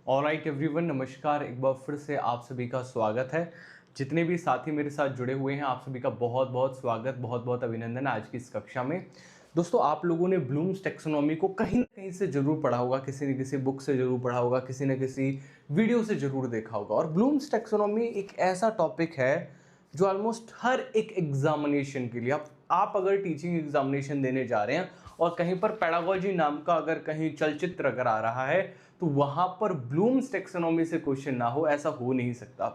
Alright everyone, नमस्कार। एक बार फिर से आप सभी का स्वागत है। जितने भी साथी मेरे साथ जुड़े हुए हैं, आप सभी का बहुत बहुत स्वागत, बहुत बहुत अभिनंदन आज की इस कक्षा में। दोस्तों, आप लोगों ने ब्लूम्स टैक्सोनॉमी को कहीं ना कहीं से जरूर पढ़ा होगा, किसी न किसी बुक से जरूर पढ़ा होगा, किसी न किसी वीडियो से जरूर देखा होगा। और ब्लूम्स टैक्सोनॉमी एक ऐसा टॉपिक है जो ऑलमोस्ट हर एक एग्जामिनेशन के लिए, आप अगर टीचिंग एग्जामिनेशन देने जा रहे हैं और कहीं पर पेडागोजी नाम का अगर कहीं चलचित्र अगर आ रहा है तो वहां पर ब्लूम्स टैक्सोनॉमी से क्वेश्चन ना हो, ऐसा हो नहीं सकता।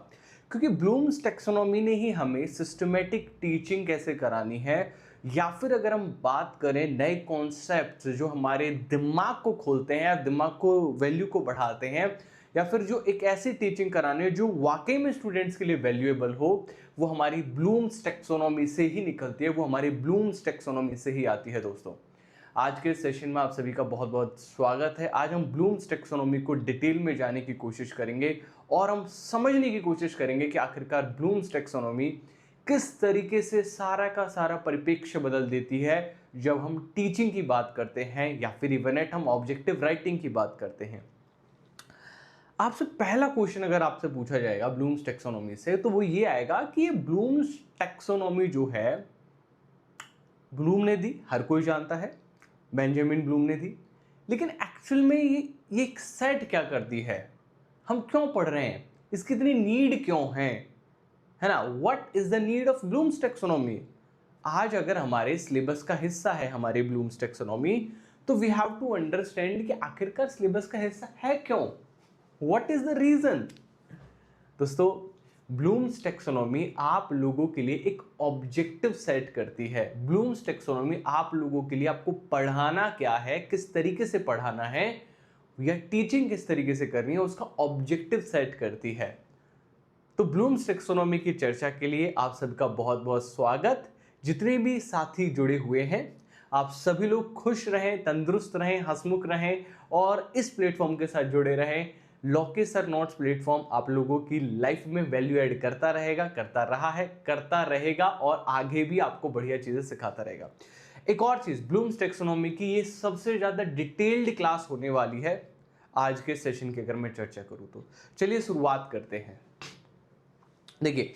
क्योंकि ब्लूम्स टैक्सोनॉमी ने ही हमें सिस्टमेटिक टीचिंग कैसे करानी है, या फिर अगर हम बात करें नए कॉन्सेप्ट्स जो हमारे दिमाग को खोलते हैं, दिमाग को वैल्यू को बढ़ाते हैं, या फिर जो एक ऐसी टीचिंग कराने जो वाकई में स्टूडेंट्स के लिए वैल्यूएबल हो, वो हमारी ब्लूम्स टैक्सोनॉमी से ही निकलती है, वो हमारी ब्लूम्स टैक्सोनॉमी से ही आती है। दोस्तों, आज के सेशन में आप सभी का बहुत बहुत स्वागत है। आज हम ब्लूम्स टैक्सोनॉमी को डिटेल में जाने की कोशिश करेंगे और हम समझने की कोशिश करेंगे कि आखिरकार ब्लूम्स टैक्सोनॉमी किस तरीके से सारा का सारा परिप्रेक्ष्य बदल देती है जब हम टीचिंग की बात करते हैं या फिर इवन एट हम ऑब्जेक्टिव राइटिंग की बात करते हैं। आपसे पहला क्वेश्चन अगर आपसे पूछा जाएगा ब्लूम्स टैक्सोनॉमी से, तो वो ये आएगा कि ये ब्लूम्स टैक्सोनॉमी जो है ब्लूम ने दी, हर कोई जानता है, बेंजामिन ब्लूम ने दी, लेकिन एक्चुअल में ये एक सेट क्या करती है, हम क्यों पढ़ रहे हैं, इसकी इतनी नीड क्यों है ना? What is the need of Bloom's taxonomy? आज अगर हमारे सिलेबस का हिस्सा है हमारे ब्लूम्स टैक्सोनॉमी, तो वी हैव टू अंडरस्टैंड कि आखिरकार सिलेबस का हिस्सा है क्यों, व्हाट इज द रीजन। दोस्तों, ब्लूम्स टैक्सोनॉमी आप लोगों के लिए एक ऑब्जेक्टिव सेट करती है। ब्लूम्स टैक्सोनॉमी आप लोगों के लिए आपको पढ़ाना क्या है, किस तरीके से पढ़ाना है या टीचिंग किस तरीके से करनी है, उसका ऑब्जेक्टिव सेट करती है। तो ब्लूम्स टैक्सोनॉमी की चर्चा के लिए आप सबका बहुत बहुत स्वागत। जितने भी साथी जुड़े हुए हैं, आप सभी लोग खुश रहें, तंदुरुस्त रहें, हंसमुख रहें और इस प्लेटफॉर्म के साथ जुड़े रहें। लोकेश सर नोट्स प्लेटफॉर्म आप लोगों की लाइफ में वैल्यू ऐड करता रहेगा, करता रहा है, करता रहेगा और आगे भी आपको बढ़िया चीजें सिखाता रहेगा। एक और चीज, ब्लूम्स टैक्सोनॉमी की ये सबसे ज्यादा डिटेल्ड क्लास होने वाली है आज के सेशन की अगर मैं चर्चा करूं तो। चलिए शुरुआत करते हैं। देखिए,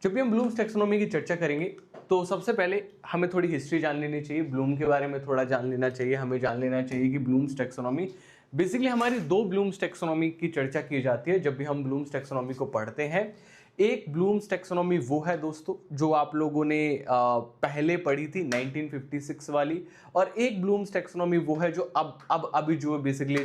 जब भी हम ब्लूम्स टैक्सोनॉमी की चर्चा करेंगे तो सबसे पहले हमें थोड़ी हिस्ट्री जान लेनी चाहिए, ब्लूम के बारे में थोड़ा जान लेना चाहिए। हमें जान लेना चाहिए कि ब्लूम्स टैक्सोनॉमी बेसिकली हमारी दो ब्लूम्स टैक्सोनॉमी की चर्चा की जाती है जब भी हम ब्लूम्स टैक्सोनॉमी को पढ़ते हैं। एक ब्लूम्स टैक्सोनॉमी वो है दोस्तों जो आप लोगों ने पहले पढ़ी थी 1956 वाली, और एक ब्लूम्स टैक्सोनॉमी वो है जो अब अभी जो बेसिकली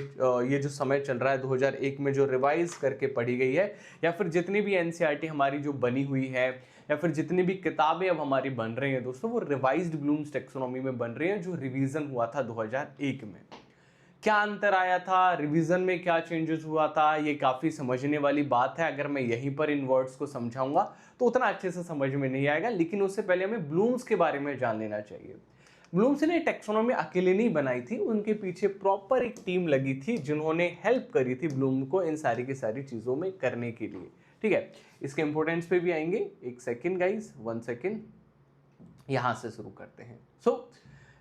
ये जो समय चल रहा है 2001 में जो रिवाइज करके पढ़ी गई है, या फिर जितनी भी एनसीईआरटी हमारी जो बनी हुई है या फिर जितनी भी किताबें अब हमारी बन रही हैं दोस्तों, वो रिवाइज्ड ब्लूम्स टैक्सोनॉमी में बन रही हैं जो रिवीजन हुआ था 2001 में। क्या अंतर आया था, रिवीजन में क्या चेंजेस हुआ था, ये काफ़ी समझने वाली बात है। अगर मैं यहीं पर इन वर्ड्स को समझाऊंगा तो उतना अच्छे से समझ में नहीं आएगा, लेकिन उससे पहले हमें ब्लूम्स के बारे में जान लेना चाहिए। ब्लूम्स ने टैक्सोनॉमी अकेले नहीं बनाई थी, उनके पीछे प्रॉपर एक टीम लगी थी जिन्होंने हेल्प करी थी ब्लूम को इन सारी की सारी चीज़ों में करने के लिए। ठीक है, इसके इंपोर्टेंस पे भी आएंगे। एक सेकेंड गाइज, 1 सेकेंड, यहां से शुरू करते हैं।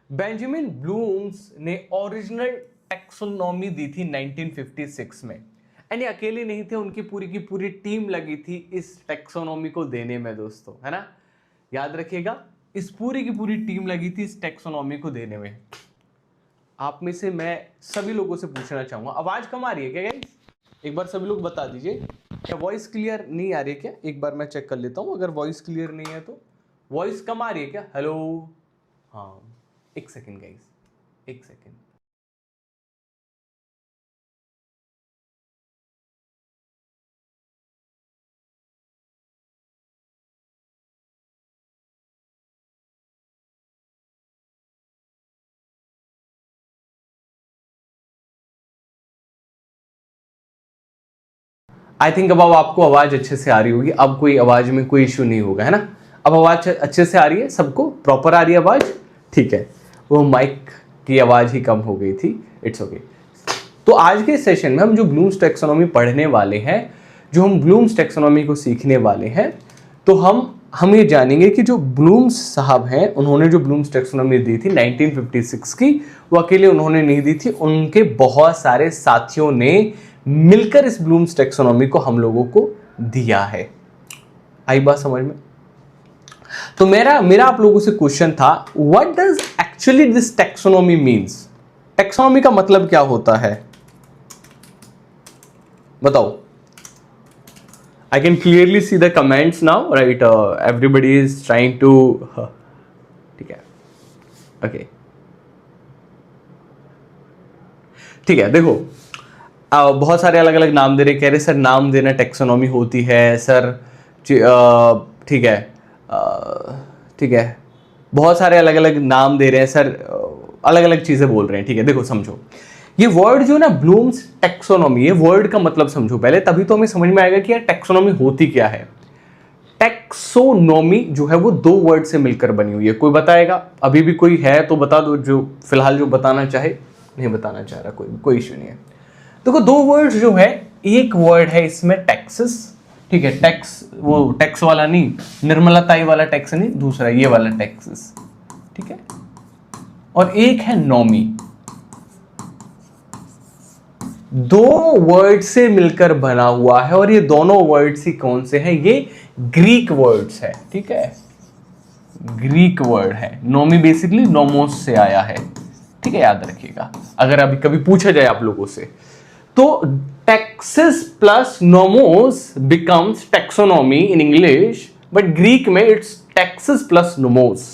बेंजामिन ब्लूम्स ने ओरिजिनल टैक्सोनॉमी दी थी 1956 में, एंड ये अकेले नहीं थे, उनकी पूरी की पूरी टीम लगी थी इस टैक्सोनॉमी को देने में दोस्तों, है ना? याद रखिएगा, इस पूरी की पूरी टीम लगी थी इस टैक्सोनॉमी को देने में। आप में से मैं सभी लोगों से पूछना चाहूंगा, आवाज कम आ रही है क्या गाइस? एक बार सभी लोग बता दीजिए, क्या वॉइस क्लियर नहीं आ रही है क्या? एक बार मैं चेक कर लेता हूँ, अगर वॉइस क्लियर नहीं है तो। वॉइस कम आ रही है क्या? हेलो, हाँ, एक सेकेंड गाइस, एक सेकेंड। आई थिंक अब आपको आवाज अच्छे से आ रही होगी, अब कोई आवाज में कोई इश्यू नहीं होगा, है ना? अब आवाज अच्छे से आ रही है, सबको प्रॉपर आ रही है आवाज? ठीक है, वो माइक की आवाज ही कम हो गई थी, इट्स ओके। तो आज के सेशन में हम जो ब्लूम्स टैक्सोनॉमी पढ़ने वाले हैं, जो हम ब्लूम्स टैक्सोनॉमी को सीखने वाले हैं, तो हम ये जानेंगे कि जो ब्लूम्स साहब हैं, उन्होंने जो ब्लूम्स टैक्सोनॉमी दी थी 1956 की, वो अकेले उन्होंने नहीं दी थी, उनके बहुत सारे साथियों ने मिलकर इस ब्लूम्स टैक्सोनॉमी को हम लोगों को दिया है। आई बात समझ में? तो मेरा आप लोगों से क्वेश्चन था, what does actually this taxonomy means? Taxonomy का मतलब क्या होता है, बताओ। I can clearly see the comments now, right? Everybody is trying to, ठीक है, okay, ठीक है। देखो, बहुत सारे अलग अलग नाम दे रहे, कह रहे सर नाम देना टैक्सोनॉमी होती है सर, ठीक है, ठीक है, बहुत सारे अलग अलग नाम दे रहे हैं सर, अलग अलग चीजें बोल रहे हैं। ठीक है, देखो समझो, ये वर्ड जो ना ब्लूम्स टैक्सोनॉमी, ये वर्ड का मतलब समझो पहले, तभी तो हमें समझ में आएगा कि यार टैक्सोनॉमी होती क्या है। टैक्सोनॉमी जो है वो दो वर्ड से मिलकर बनी हुई है। कोई बताएगा? अभी भी कोई है तो बता दो, जो फिलहाल जो बताना चाहे। नहीं बताना चाह रहा कोई इश्यू नहीं है। देखो, दो वर्ड जो है, एक वर्ड है इसमें टैक्सेस, ठीक है, टैक्स, वो टैक्स वाला नहीं, निर्मला ताई वाला टैक्स नहीं, दूसरा ये वाला टैक्सेस, ठीक है, और एक है नॉमी। दो वर्ड से मिलकर बना हुआ है, और ये दोनों वर्ड्स ही कौन से हैं? ये ग्रीक वर्ड्स है, ठीक है, ग्रीक वर्ड है। नोमी बेसिकली नोमोस से आया है, ठीक है, याद रखिएगा अगर अभी कभी पूछा जाए आप लोगों से। तो taxis plus nomos becomes taxonomy in English, but Greek में it's taxis plus nomos.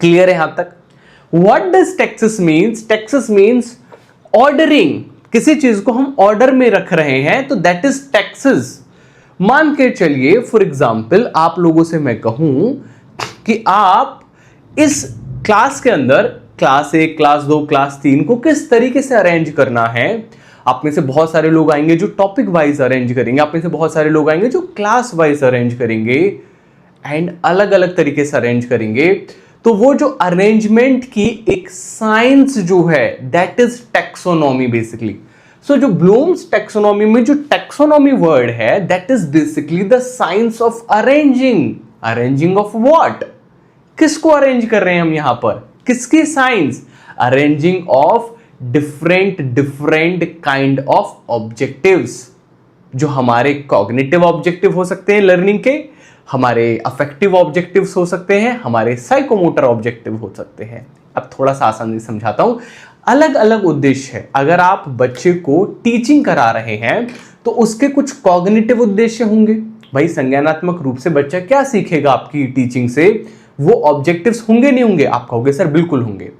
Clear है यहां तक? What does taxis means? Taxis means ordering, किसी चीज को हम ऑर्डर में रख रहे हैं तो दैट इज टैक्सेस। मान के चलिए फॉर एग्जाम्पल आप लोगों से मैं कहूं कि आप इस क्लास के अंदर क्लास 1, क्लास 2, क्लास 3 को किस तरीके से अरेंज करना है। आप में से बहुत सारे लोग आएंगे जो टॉपिक वाइज अरेंज करेंगे, आप में से बहुत सारे लोग आएंगे जो क्लास वाइज अरेंज करेंगे, एंड अलग अलग तरीके से अरेंज करेंगे। तो वो जो अरेंजमेंट की एक साइंस जो है दैट इज टैक्सोनॉमी बेसिकली। सो जो ब्लूम्स टैक्सोनॉमी में जो टैक्सोनॉमी वर्ड है that is basically the science of arranging. Arranging of what? किसको अरेंज कर रहे हैं हम यहां पर? किसकी science? Arranging of different kind of objectives, जो हमारे कॉग्निटिव ऑब्जेक्टिव हो सकते हैं लर्निंग के, हमारे अफेक्टिव ऑब्जेक्टिव्स हो सकते हैं, हमारे साइकोमोटर ऑब्जेक्टिव हो सकते हैं। अब थोड़ा सा आसानी से समझाता हूं। अलग अलग उद्देश्य है। अगर आप बच्चे को टीचिंग करा रहे हैं तो उसके कुछ कॉग्निटिव उद्देश्य होंगे। भाई संज्ञानात्मक रूप से बच्चा क्या सीखेगा आपकी टीचिंग से? वो ऑब्जेक्टिव्स होंगे नहीं होंगे? आप कहोगे सर बिल्कुल होंगे।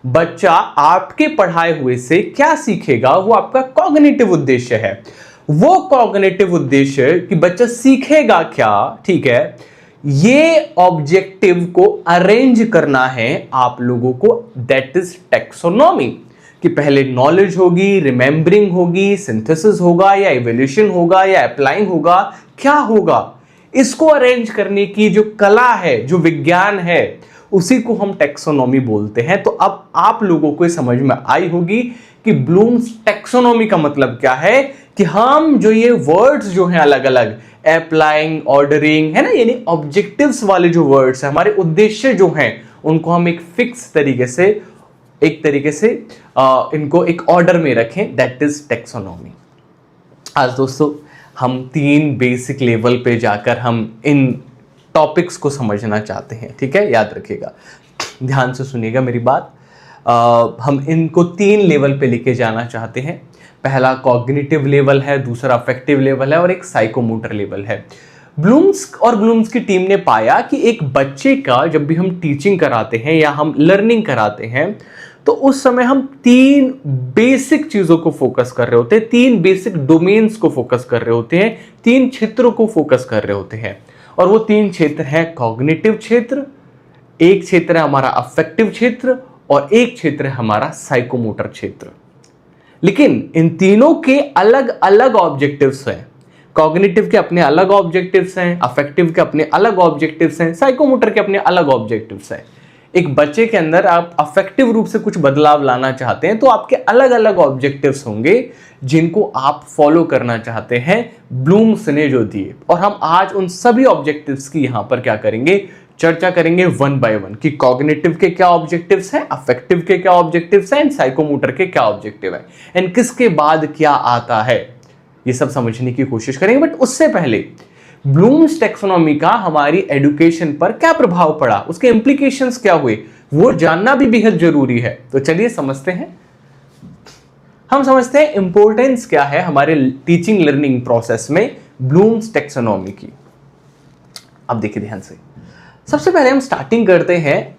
बच्चा आपके पढ़ाए हुए से क्या सीखेगा? वो आपका कॉग्निटिव उद्देश्य है। वो कॉग्निटिव उद्देश्य कि बच्चा सीखेगा क्या, ठीक है, ये ऑब्जेक्टिव को अरेंज करना है आप लोगों को, दैट इज टैक्सोनॉमी। कि पहले नॉलेज होगी, रिमेंबरिंग होगी, सिंथेसिस होगा, या इवोल्यूशन होगा, या अप्लाइंग होगा, क्या होगा? इसको अरेंज करने की जो कला है, जो विज्ञान है, उसी को हम टैक्सोनॉमी बोलते हैं। तो अब आप लोगों को समझ में आई होगी कि ब्लूम्स टैक्सोनॉमी का मतलब क्या है, कि हम जो ये वर्ड्स जो हैं अलग अलग, अप्लाइंग, ऑर्डरिंग, है ना, यानी ऑब्जेक्टिव्स वाले जो वर्ड्स हैं, हमारे उद्देश्य जो हैं, उनको हम एक फिक्स तरीके से, एक तरीके से इनको एक ऑर्डर में रखें, दैट इज टैक्सोनॉमी। आज दोस्तों हम 3 बेसिक लेवल पे जाकर हम इन टॉपिक्स को समझना चाहते हैं, ठीक है, याद रखिएगा, ध्यान से सुनिएगा मेरी बात। हम इनको 3 लेवल पे लेके जाना चाहते हैं। पहला कॉग्निटिव लेवल है, दूसरा अफेक्टिव लेवल है, और एक साइकोमोटर लेवल है। ब्लूम्स की टीम ने पाया कि एक बच्चे का जब भी हम टीचिंग कराते हैं या हम लर्निंग कराते हैं तो उस समय हम 3 बेसिक चीजों को फोकस कर रहे होते हैं, 3 बेसिक डोमेन्स को फोकस कर रहे होते हैं, 3 क्षेत्रों को फोकस कर रहे होते हैं। और वो 3 क्षेत्र हैं कॉग्निटिव क्षेत्र, एक क्षेत्र है हमारा अफेक्टिव क्षेत्र, और एक क्षेत्र है हमारा साइकोमोटर क्षेत्र। लेकिन इन तीनों के अलग अलग ऑब्जेक्टिव्स हैं। कॉग्निटिव के अपने अलग ऑब्जेक्टिव्स हैं, अफेक्टिव के अपने अलग ऑब्जेक्टिव्स हैं, साइकोमोटर के अपने अलग ऑब्जेक्टिव्स हैं। एक बच्चे के अंदर आप अफेक्टिव रूप से कुछ बदलाव लाना चाहते हैं तो आपके अलग अलग ऑब्जेक्टिव्स होंगे जिनको आप फॉलो करना चाहते हैं, ब्लूम्स ने जो दिए। और हम आज उन सभी ऑब्जेक्टिव्स की यहां पर क्या करेंगे, चर्चा करेंगे वन बाय वन कि कॉग्निटिव के क्या ऑब्जेक्टिव्स हैं, अफेक्टिव के क्या ऑब्जेक्टिव्स हैं एंड साइकोमोटर के क्या ऑब्जेक्टिव है एंड किसके बाद क्या आता है, ये सब समझने की कोशिश करेंगे। बट उससे पहले ब्लूम्स टैक्सोनॉमी का हमारी एजुकेशन पर क्या प्रभाव पड़ा, उसके इंप्लीकेशंस क्या हुए, वो जानना भी बेहद जरूरी है। तो चलिए समझते हैं। हम समझते हैं इंपॉर्टेंस क्या है हमारे टीचिंग लर्निंग प्रोसेस में ब्लूम्स टैक्सोनॉमी की। अब देखिए ध्यान से, सबसे पहले हम स्टार्टिंग करते हैं,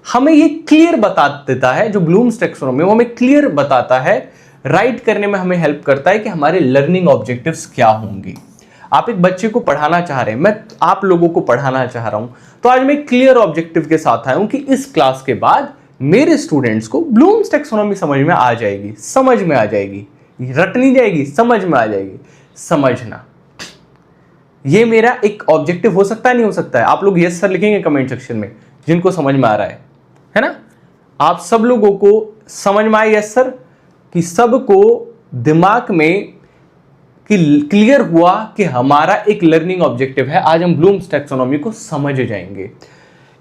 हमें ये क्लियर बता देता है जो ब्लूम्स टैक्सोनॉमी वो हमें क्लियर बताता है, राइट करने में हमें हेल्प करता है कि हमारे लर्निंग ऑब्जेक्टिव्स क्या होंगे। आप एक बच्चे को पढ़ाना चाह रहे हैं, मैं आप लोगों को पढ़ाना चाह रहा हूं, तो आज मैं क्लियर ऑब्जेक्टिव के साथ आया हूं कि इस क्लास के बाद मेरे स्टूडेंट्स को ब्लूम्स टैक्सोनॉमी समझ में आ जाएगी, समझ में आ जाएगी, रट नहीं जाएगी, समझ में आ जाएगी। समझना ये मेरा एक ऑब्जेक्टिव हो सकता है, नहीं हो सकता है? आप लोग यस सर लिखेंगे कमेंट सेक्शन में जिनको समझ में आ रहा है ना? आप सब लोगों को समझ में आया यस सर, कि सबको दिमाग में क्लियर हुआ कि हमारा एक लर्निंग ऑब्जेक्टिव है। आज हम ब्लूम्स टैक्सोनॉमी को समझ जाएंगे।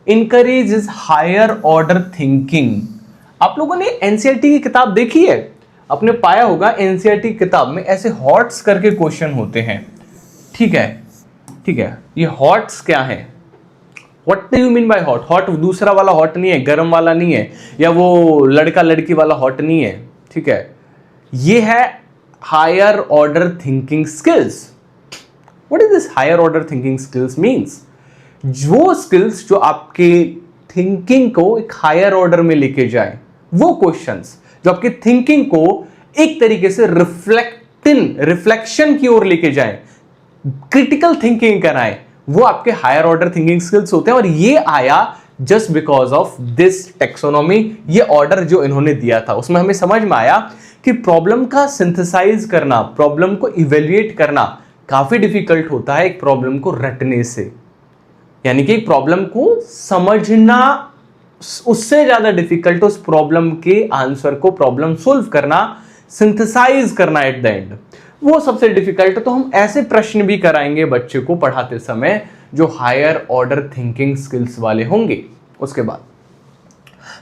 Encourage higher order thinking. आप लोगों ने एनसीईआरटी की किताब देखी है, आपने पाया होगा एनसीईआरटी किताब में ऐसे हॉट्स करके क्वेश्चन होते हैं। ठीक है, ठीक है, ये हॉट्स क्या है? What do you mean by hot? Hot दूसरा वाला हॉट नहीं है, गर्म वाला नहीं है, या वो लड़का लड़की वाला हॉट नहीं है। ठीक है, ये है higher order thinking skills. What is this higher order thinking skills means? वो स्किल्स जो आपके थिंकिंग को एक हायर ऑर्डर में लेके जाए, वो क्वेश्चंस जो आपकी थिंकिंग को एक तरीके से रिफ्लेक्शन की ओर लेके जाए, क्रिटिकल थिंकिंग कराए, वो आपके हायर ऑर्डर थिंकिंग स्किल्स होते हैं। और ये आया just because of this taxonomy. ये ऑर्डर जो इन्होंने दिया था उसमें हमें समझ में आया कि प्रॉब्लम का सिंथेसाइज करना, प्रॉब्लम को इवेल्युएट करना काफी डिफिकल्ट होता है एक प्रॉब्लम को रटने से। यानी कि एक प्रॉब्लम को समझना उससे ज्यादा डिफिकल्ट, उस प्रॉब्लम के आंसर को प्रॉब्लम सोल्व करना, सिंथेसाइज करना एट द एंड, वो सबसे डिफिकल्ट। तो हम ऐसे प्रश्न भी कराएंगे बच्चे को पढ़ाते समय जो हायर ऑर्डर थिंकिंग स्किल्स वाले होंगे। उसके बाद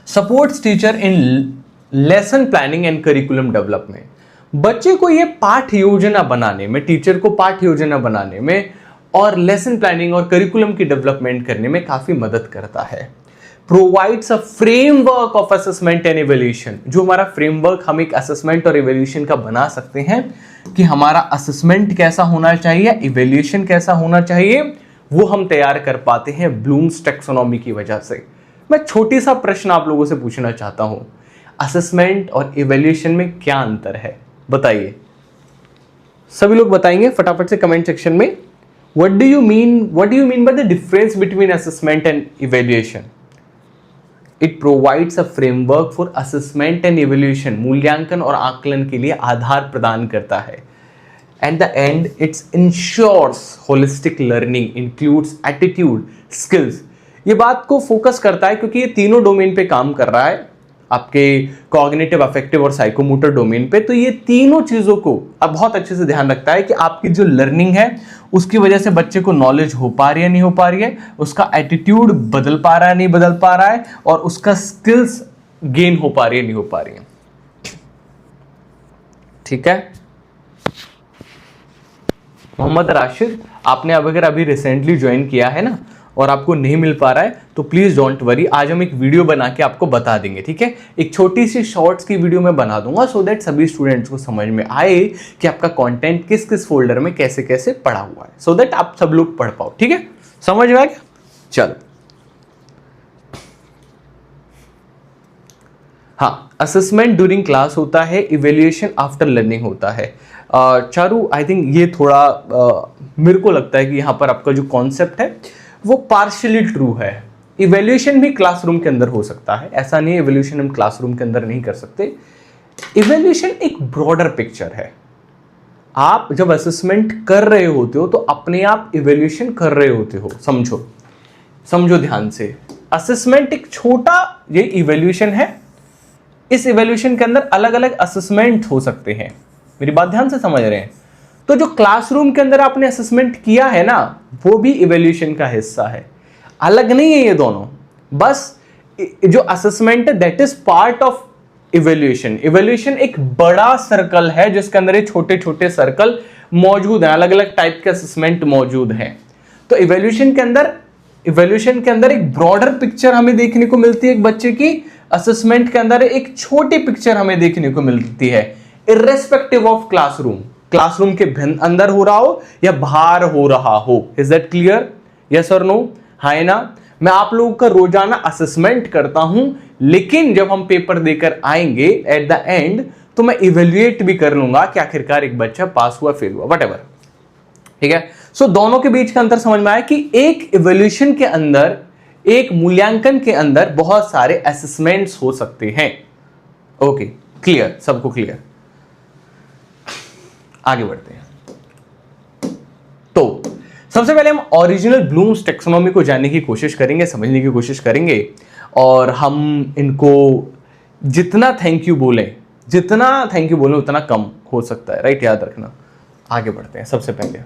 supports teacher in lesson planning and curriculum development. बच्चे को ये पाठ योजना बनाने में, टीचर को पाठ योजना बनाने में और लेसन प्लानिंग और करिकुलम की डेवलपमेंट करने में काफी मदद करता है। Provides a framework of assessment and evaluation. जो हमारा फ्रेमवर्क हम एक असेसमेंट और इवैल्यूएशन का बना सकते हैं कि हमारा असेसमेंट कैसा होना चाहिए, इवैल्यूएशन कैसा होना चाहिए, वो हम तैयार कर पाते हैं ब्लूम्स टैक्सोनॉमी की वजह से। मैं छोटी सा प्रश्न आप लोगों से पूछना चाहता हूं, असेसमेंट और इवैल्यूएशन में क्या अंतर है बताइए? सभी लोग बताएंगे फटाफट से कमेंट सेक्शन में। What do you mean by the difference between assessment and evaluation? It provides a framework for assessment and evaluation. मूल्यांकन और आकलन के लिए आधार प्रदान करता है। At the end it's insures holistic learning includes attitude skills. ये बात को फोकस करता है क्योंकि ये तीनों डोमेन पे काम कर रहा है, आपके कॉग्निटिव, अफेक्टिव और साइकोमोटर डोमेन पे। तो ये तीनों चीजों को अब बहुत अच्छे से ध्यान रखता है कि आपकी जो लर्निंग है उसकी वजह से बच्चे को नॉलेज हो पा रही है, नहीं हो पा रही है, उसका एटीट्यूड बदल पा रहा है, नहीं बदल पा रहा है, और उसका स्किल्स गेन हो पा रही है, नहीं हो पा रही है। ठीक है मोहम्मद राशिद, आपने अब अगर अभी रिसेंटली ज्वाइन किया है ना और आपको नहीं मिल पा रहा है तो प्लीज डोंट वरी, आज हम एक वीडियो बना के आपको बता देंगे। ठीक है, एक छोटी सी शॉर्ट्स की वीडियो मैं बना दूंगा सो दैट सभी स्टूडेंट्स को समझ में आए कि आपका कंटेंट किस किस फोल्डर में कैसे कैसे पड़ा हुआ है, सो दैट आप सब लोग पढ़ पाओ। ठीक है, समझ में आ गया? चलो, हाँ, असेसमेंट ड्यूरिंग क्लास होता है, इवैल्यूएशन आफ्टर लर्निंग होता है। चारू, आई थिंक ये थोड़ा मेरे को लगता है कि यहाँ पर आपका जो कॉन्सेप्ट है वो पार्शियली ट्रू है। इवैल्यूएशन भी क्लासरूम के अंदर हो सकता है, ऐसा नहीं है इवैल्यूएशन हम क्लासरूम के अंदर नहीं कर सकते। इवैल्यूएशन एक ब्रॉडर पिक्चर है। आप जब असेसमेंट कर रहे होते हो तो अपने आप इवैल्यूएशन कर रहे होते हो। समझो ध्यान से, असेसमेंट एक छोटा ये इवैल्यूएशन है। इस इवैल्यूएशन के अंदर अलग अलग असेसमेंट हो सकते हैं। मेरी बात ध्यान से समझ रहे हैं? तो जो क्लासरूम के अंदर आपने असेसमेंट किया है ना, वो भी इवैल्यूएशन का हिस्सा है। अलग नहीं है ये दोनों, बस जो असेसमेंट है that is part of evaluation. Evaluation एक बड़ा सर्कल है जिसके अंदर ये छोटे छोटे सर्कल मौजूद हैं, अलग अलग टाइप के असेसमेंट मौजूद हैं। तो इवैल्यूएशन के अंदर एक ब्रॉडर पिक्चर हमें देखने को मिलती है एक बच्चे की, असेसमेंट के अंदर एक छोटी पिक्चर हमें देखने को मिलती है, इर्रेस्पेक्टिव ऑफ क्लासरूम के अंदर हो रहा हो या बाहर हो रहा हो। Is that clear? यस और नो? हाँ ना? मैं आप लोगों का रोजाना असेसमेंट करता हूं, लेकिन जब हम पेपर देकर आएंगे एट द एंड तो मैं इवेल्युएट भी कर लूंगा कि आखिरकार एक बच्चा पास हुआ फेल हुआ, वटएवर। ठीक है? सो दोनों के बीच का अंतर समझ में आया कि एक इवेल्यूएशन के अंदर, एक मूल्यांकन के अंदर बहुत सारे असेसमेंट्स हो सकते हैं। Okay, clear? सबको क्लियर? आगे बढ़ते हैं। तो सबसे पहले हम ओरिजिनल ब्लूम्स टैक्सोनॉमी को जानने की कोशिश करेंगे, समझने की कोशिश करेंगे, और हम इनको जितना थैंक यू बोलें उतना कम हो सकता है, राइट? याद रखना। आगे बढ़ते हैं। सबसे पहले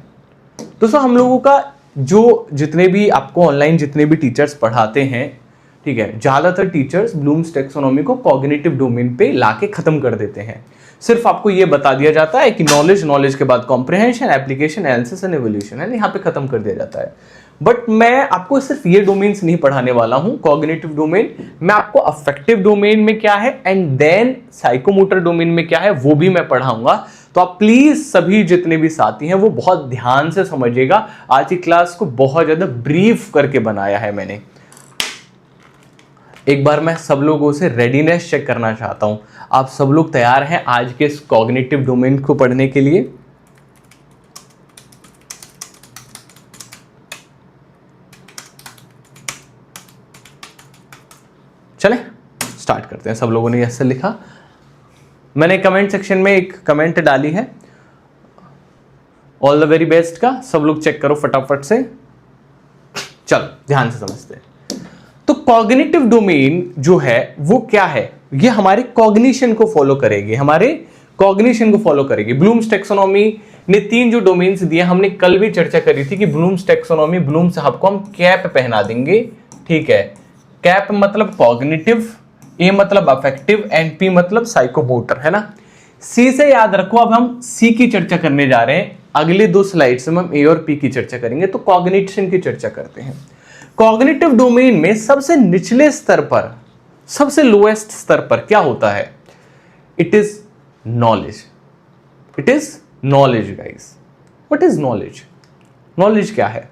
दोस्तों, हम लोगों का जितने भी आपको ऑनलाइन जितने भी टीचर्स पढ़ाते हैं, ठीक है, ज्यादातर टीचर्स ब्लूम्स टैक्सोनॉमी को कॉग्निटिव डोमेन पे लाके खत्म कर देते हैं। सिर्फ आपको ये बता दिया जाता है कि नॉलेज के बाद comprehension, application, analysis and evolution है, यहाँ पे खत्म कर दिया जाता है। बट मैं आपको सिर्फ ये डोमेन्स नहीं पढ़ाने वाला हूं, कॉग्निटिव डोमेन, मैं आपको अफेक्टिव डोमेन में क्या है एंड देन साइकोमोटर डोमेन में क्या है वो भी मैं पढ़ाऊंगा। तो आप प्लीज सभी जितने भी साथी हैं वो बहुत ध्यान से समझिएगा। आज की क्लास को बहुत ज्यादा ब्रीफ करके बनाया है मैंने। एक बार मैं सब लोगों से रेडीनेस चेक करना चाहता हूं, आप सब लोग तैयार हैं आज के इस कॉग्निटिव डोमेन को पढ़ने के लिए? चलें स्टार्ट करते हैं। सब लोगों ने ऐसे लिखा, मैंने कमेंट सेक्शन में एक कमेंट डाली है, ऑल द वेरी बेस्ट का, सब लोग चेक करो फटाफट से। चलो ध्यान से समझते हैं। तो कॉग्निटिव डोमेन जो है वो क्या है? ये हमारे कॉग्निशन को फॉलो करेगी। ब्लूम्स टैक्सोनॉमी ने 3 जो डोमेन्स दिए, हमने कल भी चर्चा करी थी कि ब्लूम्स टैक्सोनॉमी, ब्लूम साहब को हम कैप पहना देंगे, ठीक है? कैप मतलब कॉग्निटिव, ए मतलब अफेक्टिव एंड पी मतलब साइकोमोटर, है ना? सी से याद रखो, अब हम सी की चर्चा करने जा रहे हैं। अगले 2 स्लाइड्स में हम ए और पी की चर्चा करेंगे। तो कॉग्निशन की चर्चा करते हैं। कॉग्निटिव डोमेन में सबसे निचले स्तर पर, सबसे लोएस्ट स्तर पर क्या होता है? It is knowledge. Guys. What is knowledge? Knowledge क्या है?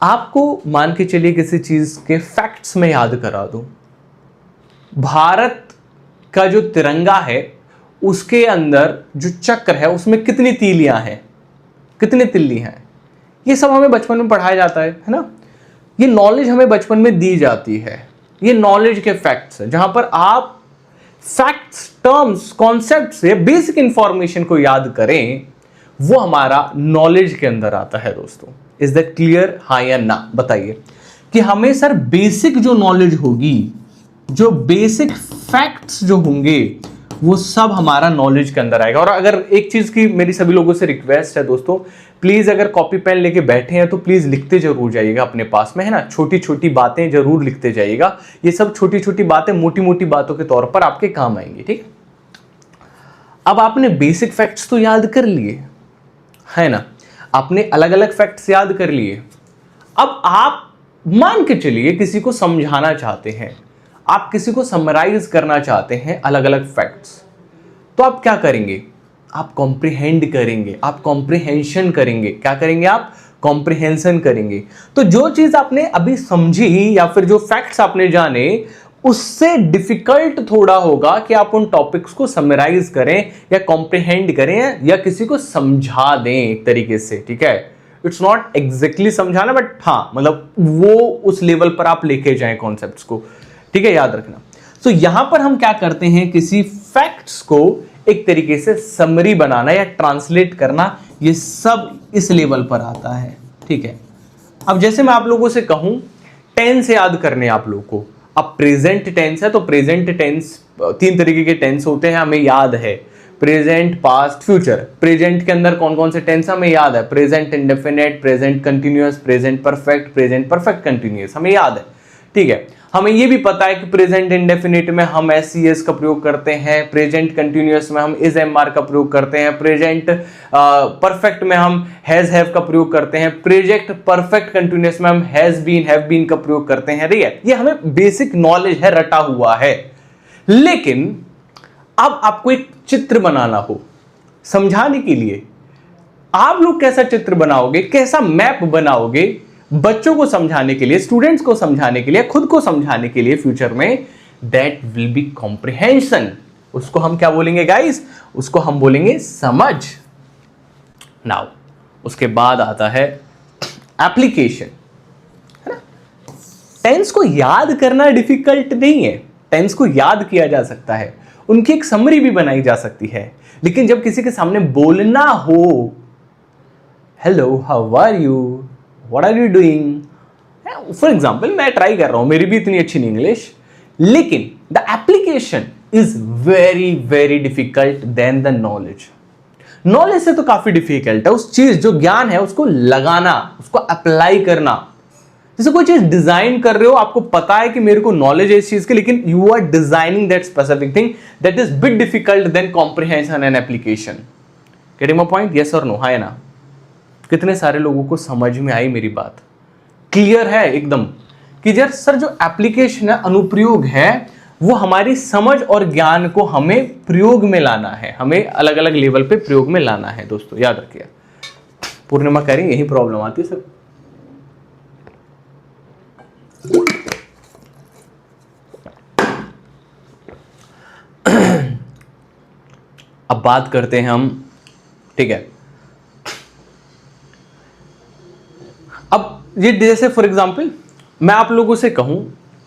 आपको मान के चलिए किसी चीज के फैक्ट्स में याद करा दूं, भारत का जो तिरंगा है उसके अंदर जो चक्र है उसमें कितनी तीलियां हैं, कितनी तिल्लियां हैं, ये सब हमें बचपन में पढ़ाया जाता है ना? ये नॉलेज हमें बचपन में दी जाती है। ये नॉलेज के फैक्ट्स है, जहां पर आप फैक्ट्स, टर्म्स, कॉन्सेप्ट से बेसिक इंफॉर्मेशन को याद करें, वो हमारा नॉलेज के अंदर आता है दोस्तों। Is that clear? हाँ या ना बताइए कि हमें सर बेसिक जो नॉलेज होगी, जो बेसिक फैक्ट्स जो होंगे, वो सब हमारा नॉलेज के अंदर आएगा। और अगर एक चीज की मेरी सभी लोगों से रिक्वेस्ट है दोस्तों, प्लीज अगर कॉपी पेन लेके बैठे हैं तो प्लीज लिखते जरूर जाइएगा अपने पास में, है ना? छोटी छोटी बातें जरूर लिखते जाइएगा। ये सब छोटी छोटी बातें मोटी मोटी बातों के तौर पर आपके काम आएंगी, ठीक? अब आपने बेसिक फैक्ट्स तो याद कर लिए, है ना? आपने अलग अलग फैक्ट्स याद कर लिए। अब आप मान के चलिए किसी को समझाना चाहते हैं, आप किसी को समराइज करना चाहते हैं अलग अलग फैक्ट्स, तो आप क्या करेंगे? आप कॉम्प्रिहेंड करेंगे, आप कॉम्प्रिहेंशन करेंगे। क्या करेंगे? आप कॉम्प्रिहेंशन करेंगे। तो जो चीज आपने अभी समझी या फिर जो फैक्ट्स आपने जाने, उससे डिफिकल्ट थोड़ा होगा कि आप उन टॉपिक्स को समराइज करें या कॉम्प्रिहेंड करें या किसी को समझा दें एक तरीके से, ठीक है? इट्स नॉट एग्जैक्टली समझाना, बट हाँ मतलब वो उस लेवल पर आप लेके जाएं कॉन्सेप्ट्स को, ठीक है? याद रखना। तो यहां पर हम क्या करते हैं, किसी फैक्ट्स को एक तरीके से समरी बनाना या ट्रांसलेट करना, ये सब इस लेवल पर आता है, ठीक है? अब जैसे मैं आप लोगों से कहूं टेंस याद करने आप लोगों को, अब प्रेजेंट टेंस है तो प्रेजेंट टेंस 3 तरीके के टेंस होते हैं, हमें याद है। Present, past, future. प्रेजेंट के अंदर कौन कौन से टेंस हमें याद है? Present indefinite, present continuous, present perfect, present perfect continuous, हमें याद है। ठीक है, हमें ये भी पता है कि प्रेजेंट इंडेफिनिट में हम एस सी एस का प्रयोग करते हैं, प्रेजेंट कंटिन्यूअस में हम इज एम आर का प्रयोग करते हैं, प्रेजेंट परफेक्ट में हम हैज हैव का प्रयोग करते हैं, प्रेजेंट परफेक्ट कंटिन्यूअस में हम हैज बीन हैव बीन का प्रयोग करते हैं। ये हमें बेसिक नॉलेज है, रटा हुआ है। लेकिन अब आपको एक चित्र बनाना हो समझाने के लिए, आप लोग कैसा चित्र बनाओगे, कैसा मैप बनाओगे बच्चों को समझाने के लिए, स्टूडेंट्स को समझाने के लिए, खुद को समझाने के लिए फ्यूचर में? That will be comprehension. उसको हम क्या बोलेंगे गाइस? उसको हम बोलेंगे समझ। नाउ उसके बाद आता है एप्लीकेशन, है ना। टेंस को याद करना डिफिकल्ट नहीं है, टेंस को याद किया जा सकता है, उनकी एक समरी भी बनाई जा सकती है। लेकिन जब किसी के सामने बोलना हो, hello how are you, what are you doing, for example मैं ट्राई कर रहा हूं, मेरी भी इतनी अच्छी नहीं इंग्लिश, लेकिन the application is very very difficult than the knowledge. Knowledge से तो काफी डिफिकल्ट है उस चीज, जो ज्ञान है उसको लगाना, उसको अप्लाई करना। जैसे कोई चीज डिजाइन कर रहे हो, आपको पता है कि मेरे को नॉलेज है इस चीज की, लेकिन you are designing that specific thing, that is bit difficult than comprehension and application. Getting my point? Yes और नो? हाँ या ना? कितने सारे लोगों को समझ में आई मेरी बात? क्लियर है एकदम कि यार सर जो एप्लीकेशन है, अनुप्रयोग है, वो हमारी समझ और ज्ञान को हमें प्रयोग में लाना है, हमें अलग अलग लेवल पे प्रयोग में लाना है। दोस्तों याद रखिए, पूर्णिमा कह रही यही प्रॉब्लम आती है सर। अब बात करते हैं हम, ठीक है, अब ये जैसे फॉर एग्जाम्पल मैं आप लोगों से कहूं,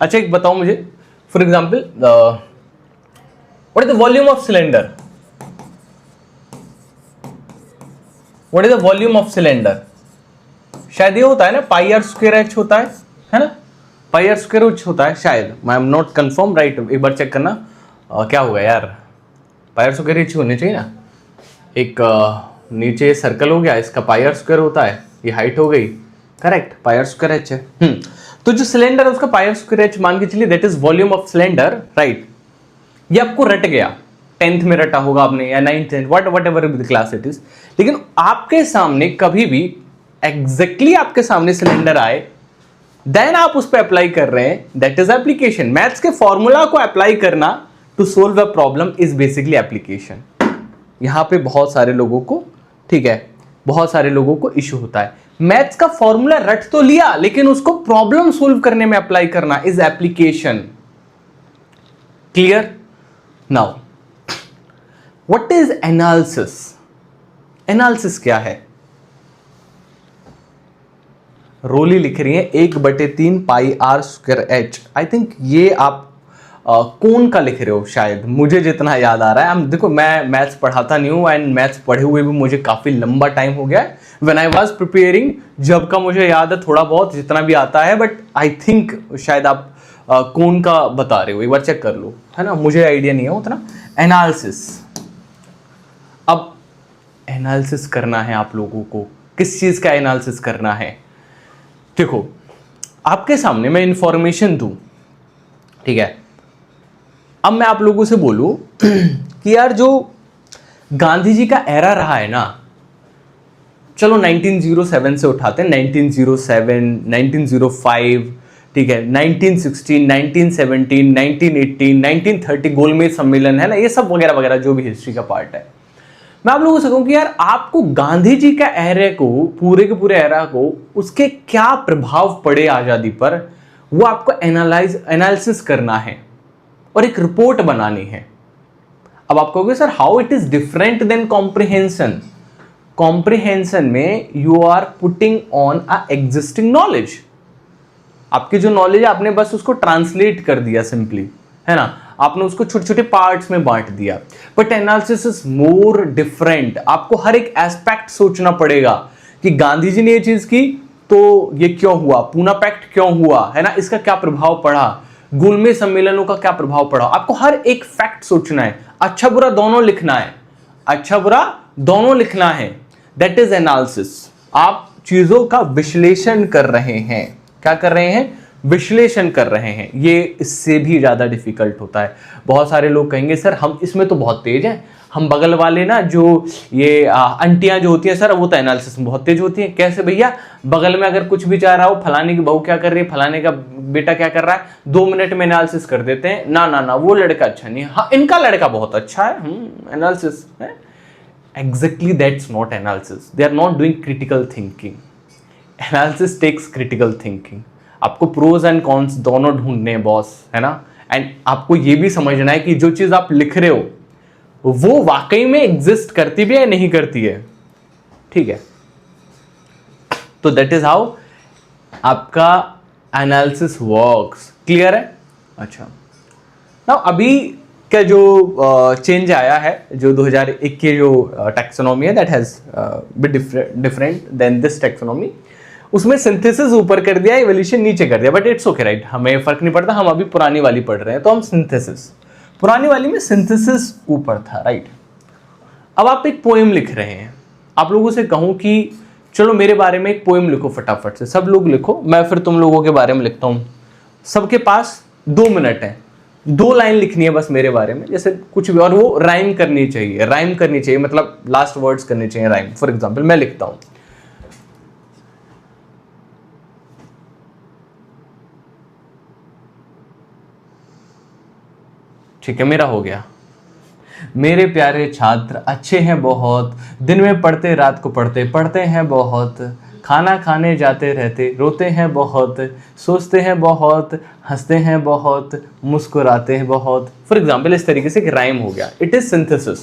अच्छा एक बताओ मुझे, for example what is the volume of cylinder? What is the volume of cylinder? शायद ये होता है ना, पाई आर स्क्वायर एच होता है ना, पाई आर स्क्वायर एच होता है शायद, I am not confirm, right, एक बार चेक करना। क्या होगा यार, पाई आर स्क्वायर एच होने चाहिए ना, एक नीचे सर्कल हो गया, इसका पाई आर स्क्वायर होता है, ये हाइट हो गई, correct, pi r square h है। तो जो सिलेंडर है उसका पाई आर स्क्वायर एच मान के चलिए, that is volume of cylinder, right. ये आपको रट गया, 10th में रटा होगा आपने, या 9th, what ever class it is. लेकिन आपके सामने कभी भी एग्जैक्टली आपके सामने सिलेंडर आए, देन आप उस पर अप्लाई कर रहे हैं, दैट इज एप्लीकेशन। मैथ्स के फॉर्मूला को अप्लाई करना to solve a problem is basically application. यहां पे बहुत सारे लोगों को, ठीक है, बहुत सारे लोगों को इश्यू होता है, मैथ्स का फॉर्मूला रट तो लिया, लेकिन उसको प्रॉब्लम सोल्व करने में अप्लाई करना is application. Clear? Now what is analysis? Analysis क्या है? रोली लिख रही है 1/3 pi r square h. I think ये आप कौन का लिख रहे हो शायद, मुझे जितना याद आ रहा है। देखो मैं मैथ्स पढ़ाता नहीं हूँ, एंड मैथ्स पढ़े हुए भी मुझे काफ़ी लंबा टाइम हो गया है। व्हेन आई वाज प्रिपेयरिंग, जब का मुझे याद है थोड़ा बहुत जितना भी आता है, बट आई थिंक शायद आप कौन का बता रहे हो, एक बार चेक कर लो, है ना, मुझे आइडिया नहीं है उतना। एनालिसिस, अब एनालिसिस करना है आप लोगों को, किस चीज़ का एनालिसिस करना है? देखो आपके सामने मैं इंफॉर्मेशन दूं, ठीक है, अब मैं आप लोगों से बोलूं कि यार जो गांधी जी का एरा रहा है ना, चलो 1907 से उठाते हैं, 1907, 1905, ठीक है, 1916, 1917, 1918, 1930 गोलमेज सम्मेलन, है ना, ये सब वगैरह वगैरह जो भी हिस्ट्री का पार्ट है। मैं आप लोगों से कहूं कि यार आपको गांधी जी का एरा को, पूरे के पूरे एरा को, उसके क्या प्रभाव पड़े आजादी पर, वो आपको एनालिसिस करना है और एक रिपोर्ट बनानी है। अब आप कहोगे sir how it is different than comprehension? Comprehension में you are putting on a existing knowledge. आपकी जो नॉलेज है आपने बस उसको ट्रांसलेट कर दिया सिंपली, है ना, आपने उसको छोटे छोटे पार्ट्स में बांट दिया। But analysis is more different, आपको हर एक एस्पेक्ट सोचना पड़ेगा कि गांधी जी ने ये चीज की तो ये क्यों हुआ, पूना पैक्ट क्यों हुआ, है ना, इसका क्या प्रभाव पड़ा, गोलमेज सम्मेलनों का क्या प्रभाव पड़ा। आपको हर एक फैक्ट सोचना है, अच्छा बुरा दोनों लिखना है, अच्छा बुरा दोनों लिखना है, दैट इज एनालिसिस। आप चीजों का विश्लेषण कर रहे हैं। क्या कर रहे हैं? विश्लेषण कर रहे हैं। ये इससे भी ज्यादा डिफिकल्ट होता है। बहुत सारे लोग कहेंगे सर हम इसमें तो बहुत तेज हैं, हम बगल वाले ना जो ये आंटियां जो होती हैं सर वो तो एनालिसिस में बहुत तेज होती हैं। कैसे भैया? बगल में अगर कुछ भी चाह रहा हो, फलाने की बहू क्या कर रही है, फलाने का बेटा क्या कर रहा है, 2 मिनट में एनालिसिस कर देते हैं। ना ना ना, वो लड़का अच्छा नहीं है, हाँ इनका लड़का बहुत अच्छा है, एनालिसिस है। Exactly, that's not analysis. They are not doing critical thinking. Analysis takes critical thinking. आपको प्रोज एंड कॉन्स दोनों ढूंढने हैं बॉस, है ना। एंड आपको ये भी समझना है कि जो चीज आप लिख रहे हो वो वाकई में एग्जिस्ट करती भी है नहीं करती है, ठीक है। तो दैट इज हाउ आपका एनालिसिस वर्क्स। क्लियर है? अच्छा, ना अभी का जो चेंज आया है, जो 2001 की जो टैक्सोनॉमी है, that has bit different than this taxonomy. उसमें सिंथेसिस ऊपर कर दिया, इवोल्यूशन नीचे कर दिया, बट इट्स ओके राइट, हमें फर्क नहीं पड़ता। हम अभी पुरानी वाली पढ़ रहे हैं तो हम सिंथेसिस, पुरानी वाली में सिंथेसिस ऊपर था, राइट। अब आप एक पोएम लिख रहे हैं, आप लोगों से कहूं कि चलो मेरे बारे में एक पोएम लिखो फटाफट से, सब लोग लिखो, मैं फिर तुम लोगों के बारे में लिखता हूं। सबके पास 2 मिनट है, 2 लाइन लिखनी है बस मेरे बारे में, जैसे कुछ भी, और वो राइम करनी चाहिए, राइम करनी चाहिए, मतलब लास्ट वर्ड्स करने चाहिए राइम। फॉर एग्जांपल मैं लिखता हूं, ठीक है, मेरा हो गया। मेरे प्यारे छात्र अच्छे हैं बहुत, दिन में पढ़ते रात को पढ़ते, पढ़ते हैं बहुत, खाना खाने जाते रहते, रोते हैं बहुत, सोचते हैं बहुत, हंसते हैं बहुत, मुस्कुराते हैं बहुत। फॉर एग्जाम्पल इस तरीके से एक राइम हो गया। It is synthesis.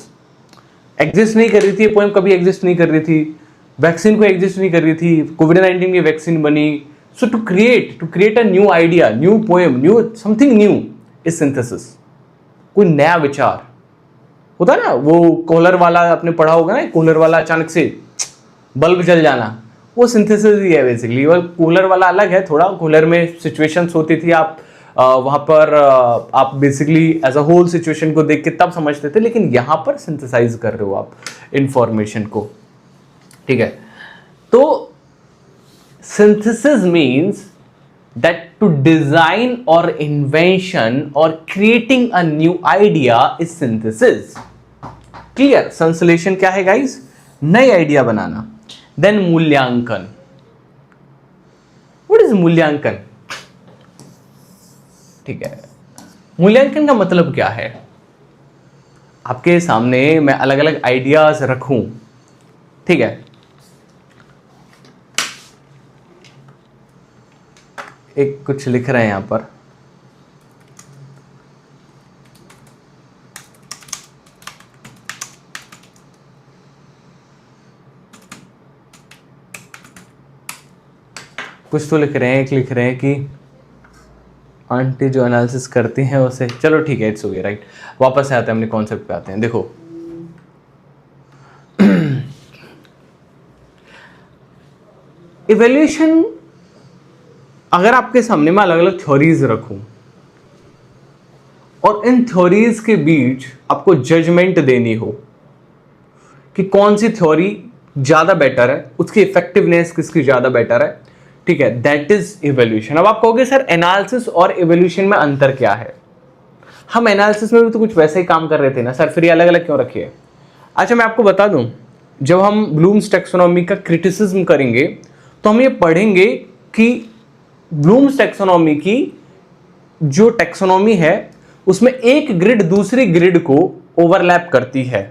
एग्जिस्ट नहीं कर रही थी पोएम, कभी एग्जिस्ट नहीं कर रही थी, वैक्सीन को एग्जिस्ट नहीं कर रही थी, कोविड-19 की वैक्सीन बनी। So to create a new idea, new poem, new something new is synthesis. कोई नया विचार होता है ना, वो कूलर वाला आपने पढ़ा होगा ना, कूलर वाला अचानक से बल्ब जल जाना, वो सिंथेसिस ही है बेसिकली। और कूलर वाला अलग है थोड़ा, कूलर में सिचुएशंस होती थी, आप वहां पर आप basically as a whole situation को देख के तब समझते थे, लेकिन यहां पर सिंथेसाइज कर रहे हो आप इंफॉर्मेशन को, ठीक है। तो synthesis means that to design or invention or creating a new idea is synthesis. Clear? संश्लेषण क्या है गाइस? नई आइडिया बनाना। Then मूल्यांकन। What is मूल्यांकन? ठीक है, मूल्यांकन का मतलब क्या है? आपके सामने मैं अलग अलग आइडियाज रखूं, ठीक है, एक कुछ लिख रहे हैं यहां पर, कुछ तो लिख रहे हैं, एक लिख रहे हैं कि आंटी जो एनालिसिस करती हैं उसे, चलो ठीक है, इट्स ओके राइट। वापस से आते हैं अपने कॉन्सेप्ट पे आते हैं। देखो इवैल्यूएशन, अगर आपके सामने मैं अलग अलग थ्योरीज रखूं और इन थ्योरीज के बीच आपको जजमेंट देनी हो कि कौन सी थ्योरी ज्यादा बेटर है, उसकी इफेक्टिवनेस किसकी ज्यादा बेटर है, ठीक है, दैट इज इवैल्यूएशन। अब आप कहोगे सर एनालिसिस और इवैल्यूएशन में अंतर क्या है? हम एनालिसिस में भी तो कुछ वैसे ही काम कर रहे थे ना सर, फिर ये अलग अलग क्यों रखिए? अच्छा मैं आपको बता दूं, जब हम ब्लूम्स टैक्सोनॉमी का क्रिटिसिज्म करेंगे तो हम ये पढ़ेंगे कि ब्लूम्स टैक्सोनॉमी की जो टैक्सोनॉमी है उसमें एक ग्रिड दूसरी ग्रिड को ओवरलैप करती है।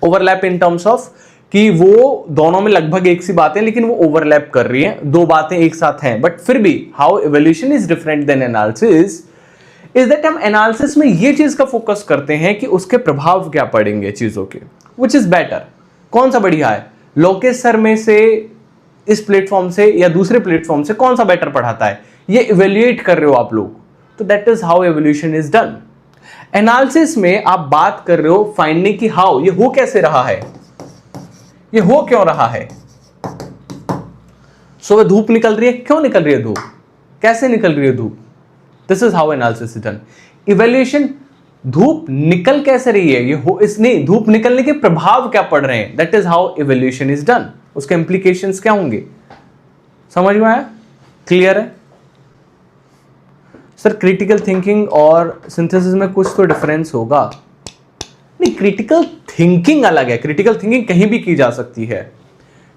ओवरलैप इन टर्म्स ऑफ कि वो दोनों में लगभग एक सी बातें, लेकिन वो ओवरलैप कर रही हैं, 2 बातें एक साथ हैं, बट फिर भी how evolution is different than analysis is that हम एनालिसिस में ये चीज का फोकस करते हैं कि उसके प्रभाव क्या पड़ेंगे चीजों के, विच इज बेटर, कौन सा बढ़िया है, लोकेश सर में से इस प्लेटफॉर्म से या दूसरे प्लेटफॉर्म से कौन सा बेटर पढ़ाता है, ये इवेल्युएट कर रहे हो आप लोग। तो that is how evolution is done. Analysis में आप बात कर रहे हो फाइंडिंग की हाउ, ये हो कैसे रहा है, ये हो क्यों रहा है। सुबह धूप निकल रही है, क्यों निकल रही है धूप, कैसे निकल रही है धूप, this is how analysis is done. Evaluation धूप निकल कैसे रही है, ये हो इस नहीं, धूप निकलने के प्रभाव क्या पड़ रहे हैं, that is how evolution is done. उसके इंप्लीकेशंस क्या होंगे, समझ में आया, क्लियर है सर? क्रिटिकल थिंकिंग और सिंथेसिस में कुछ तो डिफरेंस होगा। नहीं, क्रिटिकल थिंकिंग अलग है, क्रिटिकल थिंकिंग कहीं भी की जा सकती है,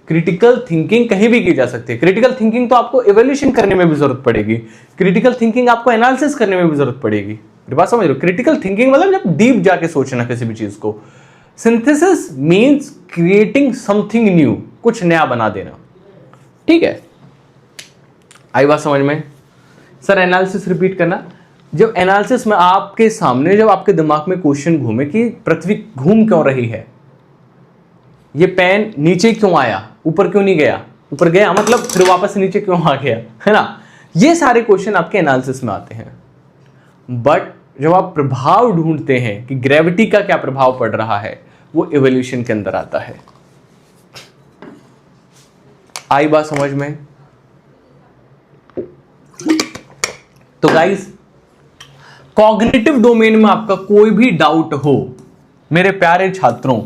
क्रिटिकल थिंकिंग कहीं भी की जा सकती है। क्रिटिकल थिंकिंग तो आपको इवोल्यूशन करने में भी जरूरत पड़ेगी, क्रिटिकल थिंकिंग आपको एनालिसिस करने में भी जरूरत पड़ेगी। मेरी बात समझ रहे हो? क्रिटिकल थिंकिंग मतलब जब डीप जाके सोचना किसी भी चीज को। Synthesis means creating something new, कुछ नया बना देना, ठीक है? आई बात समझ में? सर एनालिसिस रिपीट करना। जब एनालिसिस में आपके सामने, जब आपके दिमाग में क्वेश्चन घूमे कि पृथ्वी घूम क्यों रही है, ये पेन नीचे क्यों आया, ऊपर क्यों नहीं गया, ऊपर गया मतलब फिर वापस नीचे क्यों आ गया, है ना? ये सारे क्वेश्चन आपके एनालिसिस में आते हैं। बट जब आप प्रभाव ढूंढते हैं कि ग्रेविटी का क्या प्रभाव पड़ रहा है, वो इवोल्यूशन के अंदर आता है। आई बात समझ में? तो गाइस, कॉग्निटिव डोमेन में आपका कोई भी डाउट हो, मेरे प्यारे छात्रों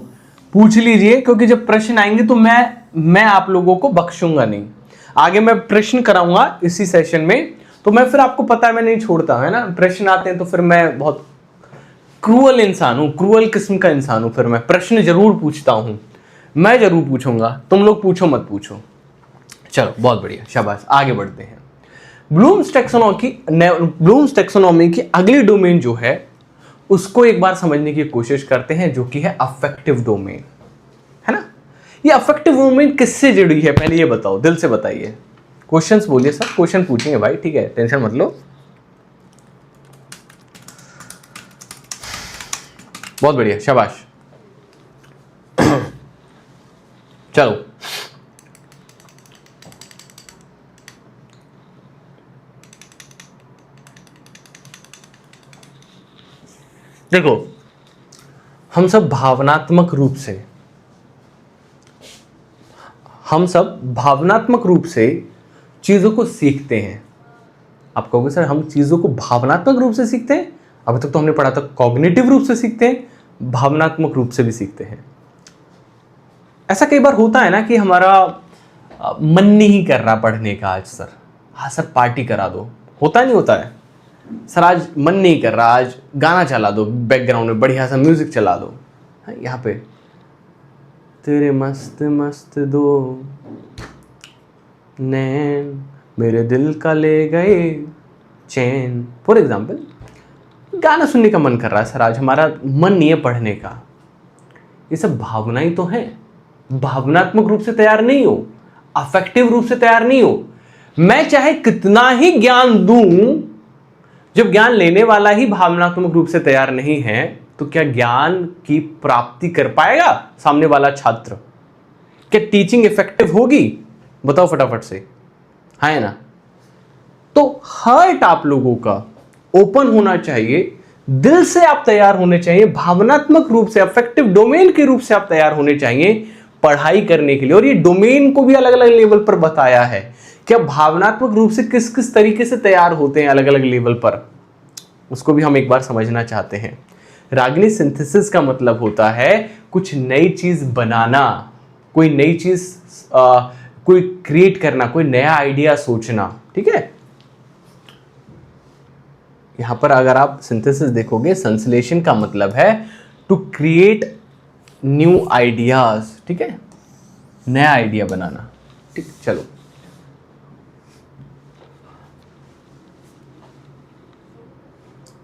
पूछ लीजिए, क्योंकि जब प्रश्न आएंगे तो मैं आप लोगों को बख्शूंगा नहीं। आगे मैं प्रश्न कराऊंगा इसी सेशन में, तो मैं फिर आपको पता है मैं नहीं छोड़ता, है ना? प्रश्न आते हैं तो फिर मैं बहुत क्रूअल इंसान हूं, क्रूअल किस्म का इंसान हूं, फिर मैं प्रश्न जरूर पूछता हूं, मैं जरूर पूछूंगा, तुम लोग पूछो मत पूछो। चलो बहुत बढ़िया, शाबाश, आगे बढ़ते हैं। ब्लूम्स टैक्सोनॉमी की अगली डोमेन जो है उसको एक बार समझने की कोशिश करते हैं, जो कि है अफेक्टिव डोमेन, है ना? ये अफेक्टिव डोमेन किससे जुड़ी है, पहले ये बताओ, दिल से बताइए। क्वेश्चंस बोलिए सर, क्वेश्चन पूछेंगे भाई, ठीक है, टेंशन मत लो। बहुत बढ़िया, शाबाश। चलो देखो, हम सब भावनात्मक रूप से चीजों को सीखते हैं। आप कहोगे सर हम चीजों को भावनात्मक रूप से सीखते हैं? अभी तक तो हमने पढ़ा था कॉग्निटिव रूप से सीखते हैं, भावनात्मक रूप से भी सीखते हैं। ऐसा कई बार होता है ना कि हमारा मन नहीं कर रहा पढ़ने का आज, सर हाँ सर पार्टी करा दो, होता नहीं होता है? सर आज मन नहीं कर रहा, आज गाना चला दो, बैकग्राउंड में बढ़िया सा म्यूजिक चला दो, यहाँ पे तेरे मस्त मस्त दो नैन मेरे दिल का ले गए चैन, फॉर एग्जाम्पल गाना सुनने का मन कर रहा है सर, आज हमारा मन नहीं है पढ़ने का। ये सब भावनाएं तो हैं, भावनात्मक रूप से तैयार नहीं हो, अफेक्टिव रूप से तैयार नहीं हो। मैं चाहे कितना ही ज्ञान दूं, जब ज्ञान लेने वाला ही भावनात्मक रूप से तैयार नहीं है, तो क्या ज्ञान की प्राप्ति कर पाएगा सामने वाला छात्र? क्या टीचिंग इफेक्टिव होगी? बताओ फटाफट से, है ना? तो हार्ट आप लोगों का ओपन होना चाहिए, दिल से आप तैयार होने चाहिए, भावनात्मक रूप से अफेक्टिव डोमेन के रूप से आप तैयार होने चाहिए पढ़ाई करने के लिए। और ये डोमेन को भी अलग अलग लेवल पर बताया है, क्या भावनात्मक रूप से किस किस तरीके से तैयार होते हैं अलग अलग लेवल पर, उसको भी हम एक बार समझना चाहते हैं। रागिनी, सिंथेसिस का मतलब होता है कुछ नई चीज बनाना, कोई नई चीज कोई क्रिएट करना, कोई नया आइडिया सोचना, ठीक है? यहां पर अगर आप सिंथेसिस देखोगे, संश्लेषण का मतलब है टू क्रिएट न्यू आइडियाज, ठीक है? नया आइडिया बनाना, ठीक। चलो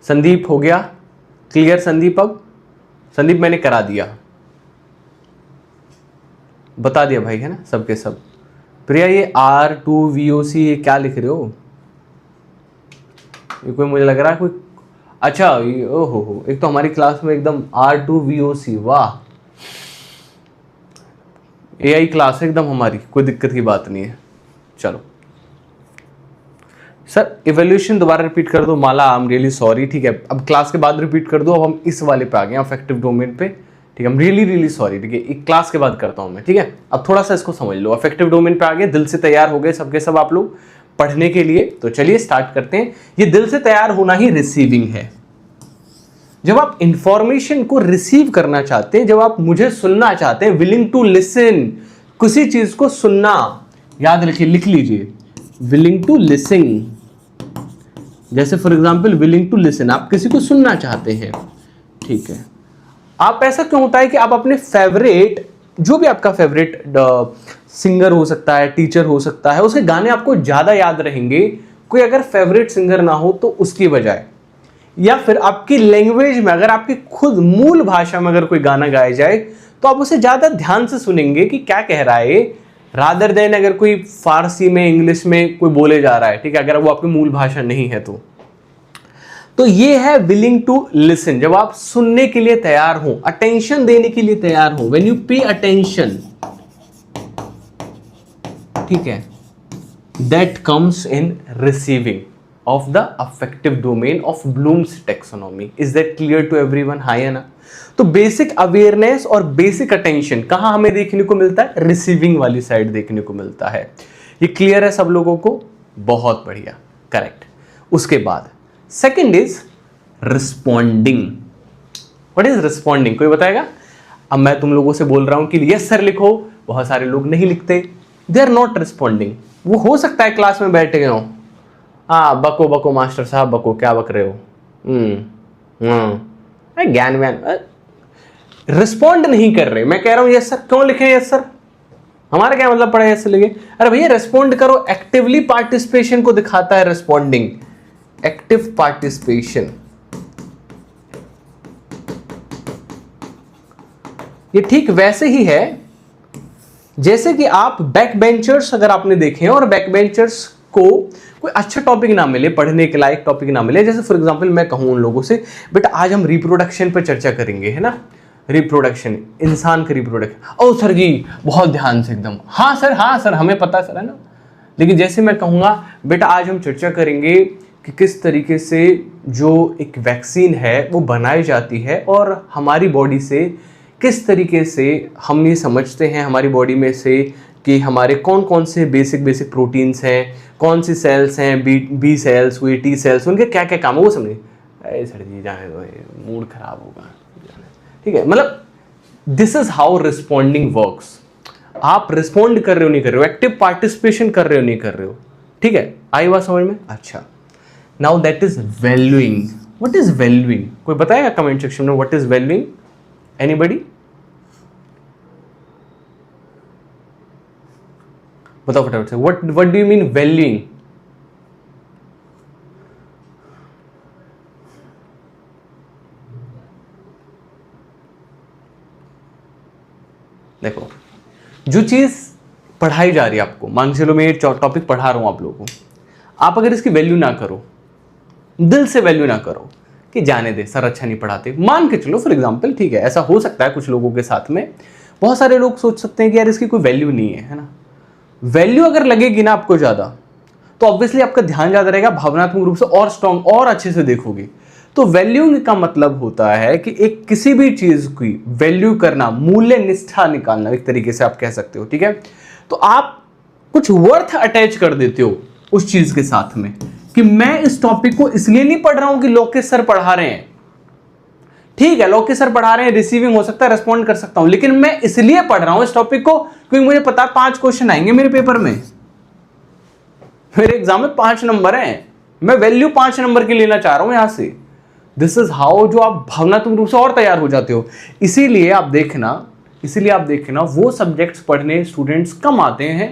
संदीप हो गया क्लियर? संदीप, अब संदीप मैंने करा दिया, बता दिया भाई, है ना सबके सब। प्रिया, ये R2VOC ये क्या लिख रहे हो? ये कोई मुझे लग रहा है कोई, अच्छा ओहो, एक तो हमारी क्लास में एकदम R2VOC, वाह, AI क्लास है एकदम हमारी, कोई दिक्कत की बात नहीं है। चलो सर इवोल्यूशन दोबारा रिपीट कर दो। माला, आई एम रियली सॉरी, ठीक है? अब क्लास के बाद रिपीट कर दो, अब हम इस वाले पे आ गए अफेक्टिव डोमेन पे, ठीक है? हम रियली सॉरी, ठीक है? एक क्लास के बाद करता हूं मैं, ठीक है? अब थोड़ा सा इसको समझ लो। अफेक्टिव डोमेन पे आ गए, दिल से तैयार हो गए सबके सब आप लोग पढ़ने के लिए, तो चलिए स्टार्ट करते हैं। ये दिल से तैयार होना ही रिसीविंग है। जब आप इंफॉर्मेशन को रिसीव करना चाहते हैं, जब आप मुझे सुनना चाहते हैं, विलिंग टू लिसन, किसी चीज को सुनना, याद रखिए, लिख लीजिए, विलिंग टू लिसन। जैसे for example willing to listen, आप किसी को सुनना चाहते हैं, ठीक है। आप ऐसा क्यों होता है कि आप अपने फेवरेट, जो भी आपका फेवरेट सिंगर हो सकता है, टीचर हो सकता है, उसके गाने आपको ज्यादा याद रहेंगे, कोई अगर फेवरेट सिंगर ना हो तो उसकी बजाय, या फिर आपकी लैंग्वेज में, अगर आपकी खुद मूल भाषा में अगर कोई गाना गाया जाए तो आप उसे ज्यादा ध्यान से सुनेंगे कि क्या कह रहा है, रादर देन अगर कोई फारसी में, इंग्लिश में कोई बोले जा रहा है, ठीक है, अगर वो आपकी मूल भाषा नहीं है तो ये है विलिंग टू लिसन, जब आप सुनने के लिए तैयार हो, अटेंशन देने के लिए तैयार हो, व्हेन यू पे अटेंशन, ठीक है, that comes in receiving of the affective domain of Bloom's taxonomy. Is that clear to everyone? हाँ या ना? तो बेसिक अवेयरनेस और बेसिक अटेंशन कहाँ हमें देखने को मिलता है? रिसीविंग वाली साइड देखने को मिलता है। ये क्लियर है सब लोगों को? बहुत बढ़िया, करेक्ट। उसके बाद second is responding. What is responding? कोई बताएगा? अब मैं तुम लोगों से बोल रहा हूं कि यस सर लिखो, बहुत सारे लोग नहीं लिखते, दे आर नॉट रिस्पॉन्डिंग। वो हो सकता है क्लास में बैठे गए हो, हाँ बको बको मास्टर साहब बको, क्या बक रहे हो, ज्ञान व्यान, रिस्पॉन्ड नहीं कर रहे। मैं कह रहा हूं यस सर, क्यों लिखे यस सर, हमारा क्या मतलब पड़ा यस लिखे? अरे भैया रिस्पॉन्ड करो, एक्टिवली पार्टिसिपेशन को दिखाता है रिस्पॉन्डिंग, एक्टिव पार्टिसिपेशन। ये ठीक वैसे ही है जैसे कि आप बैक बेंचर्स अगर आपने देखे और बैक बेंचर्स को कोई अच्छा टॉपिक ना मिले, पढ़ने के लायक टॉपिक ना मिले, जैसे फॉर एग्जांपल मैं कहूं उन लोगों से बेटा आज हम रिप्रोडक्शन पर चर्चा करेंगे, है ना, रिप्रोडक्शन, इंसान का रिप्रोडक्शन। ओ सर जी बहुत ध्यान से एकदम, हाँ सर हमें पता सर, है ना। लेकिन जैसे मैं कहूँगा बेटा आज हम चर्चा करेंगे कि किस तरीके से जो एक वैक्सीन है वो बनाई जाती है और हमारी बॉडी से किस तरीके से हम ये समझते हैं हमारी बॉडी में से कि हमारे कौन कौन से बेसिक प्रोटीन्स हैं, कौन सी सेल्स हैं, बी सेल्स हुई, टी सेल्स, उनके क्या क्या काम है वो समझिए। अरे सर जी जाने दो, मूड खराब होगा, ठीक है। मतलब this is how responding works. आप रिस्पॉन्ड कर रहे हो नहीं कर रहे हो, एक्टिव पार्टिसिपेशन कर रहे हो नहीं कर रहे हो, ठीक है। आई बात समझ में? अच्छा, now that is valuing. What is valuing? कोई बताएगा कमेंट सेक्शन में व्हाट इज वैल्यूइंग? एनीबडी बताओ फटाफट से, what do you mean valuing? देखो जो चीज पढ़ाई जा रही है आपको, मान के चलो मैं ये टॉपिक पढ़ा रहा हूं आप लोगों को, आप अगर इसकी वैल्यू ना करो, दिल से वैल्यू ना करो कि जाने दे सर अच्छा नहीं पढ़ाते, मान के चलो फॉर एग्जांपल, ठीक है, ऐसा हो सकता है कुछ लोगों के साथ में। बहुत सारे लोग सोच सकते हैं कि यार इसकी कोई वैल्यू नहीं है ना। वैल्यू अगर लगेगी ना आपको ज्यादा तो ऑब्वियसली आपका ध्यान ज्यादा रहेगा, भावनात्मक रूप से और स्ट्रॉन्ग और अच्छे से देखोगे। तो वैल्यूइंग का मतलब होता है कि एक किसी भी चीज की वैल्यू करना, मूल्य निष्ठा निकालना, एक तरीके से आप कह सकते हो, ठीक है। तो आप कुछ वर्थ अटैच कर देते हो उस चीज के साथ में कि मैं इस टॉपिक को इसलिए नहीं पढ़ रहा हूं कि लोकेश सर पढ़ा रहे हैं, ठीक है, लोकेश सर पढ़ा रहे हैं, रिसीविंग हो सकता है, रेस्पॉन्ड कर सकता हूं, लेकिन मैं इसलिए पढ़ रहा हूं इस टॉपिक को क्योंकि मुझे पता है 5 क्वेश्चन आएंगे मेरे पेपर में, मेरे एग्जाम में 5 नंबर हैं, मैं वैल्यू 5 नंबर की लेना चाह रहा हूं यहां से। दिस इज हाउ, जो आप भावनात्मक रूप से और तैयार हो जाते हो। इसीलिए आप देखना वो सब्जेक्ट्स पढ़ने स्टूडेंट्स कम आते हैं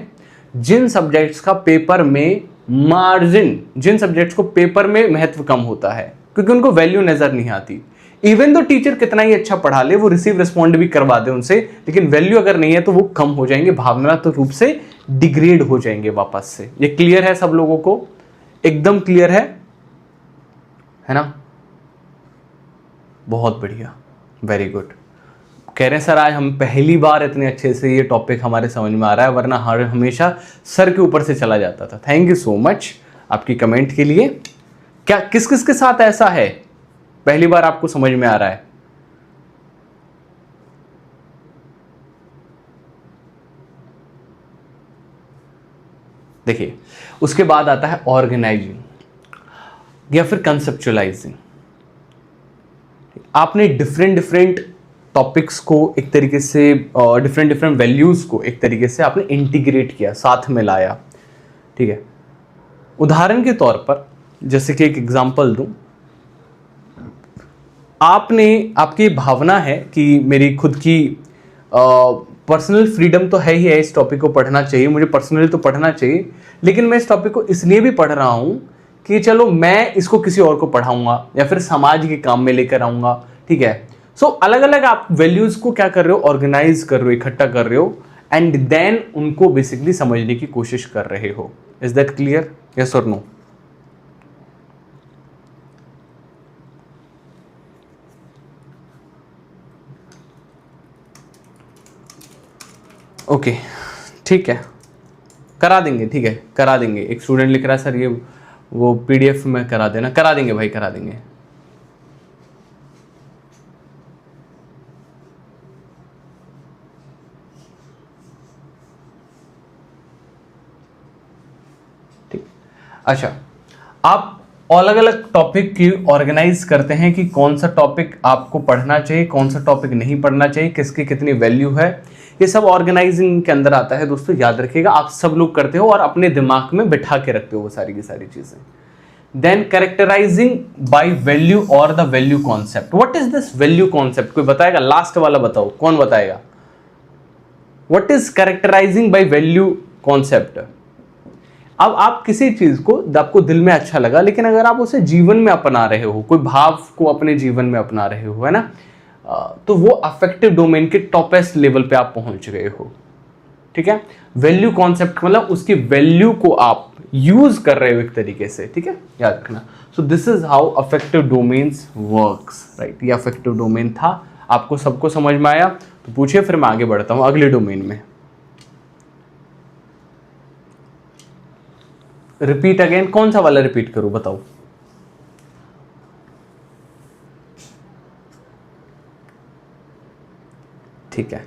जिन सब्जेक्ट्स का पेपर में मार्जिन, जिन सब्जेक्ट्स को पेपर में महत्व कम होता है, क्योंकि उनको वैल्यू नजर नहीं आती। इवन तो टीचर कितना ही अच्छा पढ़ा ले, वो रिसीव रिस्पॉन्ड भी करवा दे उनसे, लेकिन वैल्यू अगर नहीं है तो वो कम हो जाएंगे, भावनात्मक रूप से डिग्रेड हो जाएंगे वापस से। ये क्लियर है सब लोगों को? एकदम क्लियर है ना? बहुत बढ़िया, वेरी गुड। कह रहे हैं सर आज हम पहली बार इतने अच्छे से ये टॉपिक हमारे समझ में आ रहा है, वरना हमेशा सर के ऊपर से चला जाता था। थैंक यू सो मच आपकी कमेंट के लिए। क्या किस किस के साथ ऐसा है पहली बार आपको समझ में आ रहा है? देखिए उसके बाद आता है ऑर्गेनाइजिंग या फिर कंसेप्चुअलाइजिंग। आपने डिफरेंट डिफरेंट टॉपिक्स को एक तरीके से, डिफरेंट डिफरेंट वैल्यूज़ को एक तरीके से आपने इंटीग्रेट किया, साथ में लाया, ठीक है। उदाहरण के तौर पर जैसे कि एक एग्जांपल दूं, आपकी भावना है कि मेरी खुद की पर्सनल फ्रीडम तो है ही है, इस टॉपिक को पढ़ना चाहिए, मुझे पर्सनली तो पढ़ना चाहिए, लेकिन मैं इस टॉपिक को इसलिए भी पढ़ रहा हूं कि चलो मैं इसको किसी और को पढ़ाऊंगा या फिर समाज के काम में लेकर आऊंगा, ठीक है। सो अलग अलग आप वैल्यूज को क्या कर रहे हो, ऑर्गेनाइज कर रहे हो, इकट्ठा कर रहे हो, एंड देन उनको बेसिकली समझने की कोशिश कर रहे हो। Is that clear? यस और नो? ओके, ठीक है, करा देंगे, ठीक है, करा देंगे। एक स्टूडेंट लिख रहा है सर ये वो पीडीएफ में करा देना, करा देंगे भाई, करा देंगे। ठीक, अच्छा, आप अलग अलग टॉपिक की ऑर्गेनाइज करते हैं कि कौन सा टॉपिक आपको पढ़ना चाहिए, कौन सा टॉपिक नहीं पढ़ना चाहिए, किसकी कितनी वैल्यू है, ये सब ऑर्गेनाइजिंग के अंदर आता है। दोस्तों याद रखिएगा, आप सब लोग करते हो और अपने दिमाग में बिठा के रखते हो वो सारी की सारी चीजें। देन कैरेक्टराइजिंग बाय वैल्यू और the value concept. What is this value concept? कोई बताएगा? लास्ट वाला बताओ, कौन बताएगा? What is characterising by value concept? अब आप किसी चीज को, आपको दिल में अच्छा लगा, लेकिन अगर आप उसे जीवन में अपना रहे हो, कोई भाव को अपने जीवन में अपना रहे हो, है ना, तो वो अफेक्टिव डोमेन के टॉपेस्ट लेवल पे आप पहुंच गए हो, ठीक है। वैल्यू कॉन्सेप्ट मतलब उसकी वैल्यू को आप यूज कर रहे हो एक तरीके से, ठीक है, याद रखना। सो this is how affective domains works, right. ये अफेक्टिव डोमेन था, आपको सबको समझ में आया? तो पूछिए, फिर मैं आगे बढ़ता हूं अगले डोमेन में। रिपीट अगेन, कौन सा वाला रिपीट करूं बताओ? ठीक है,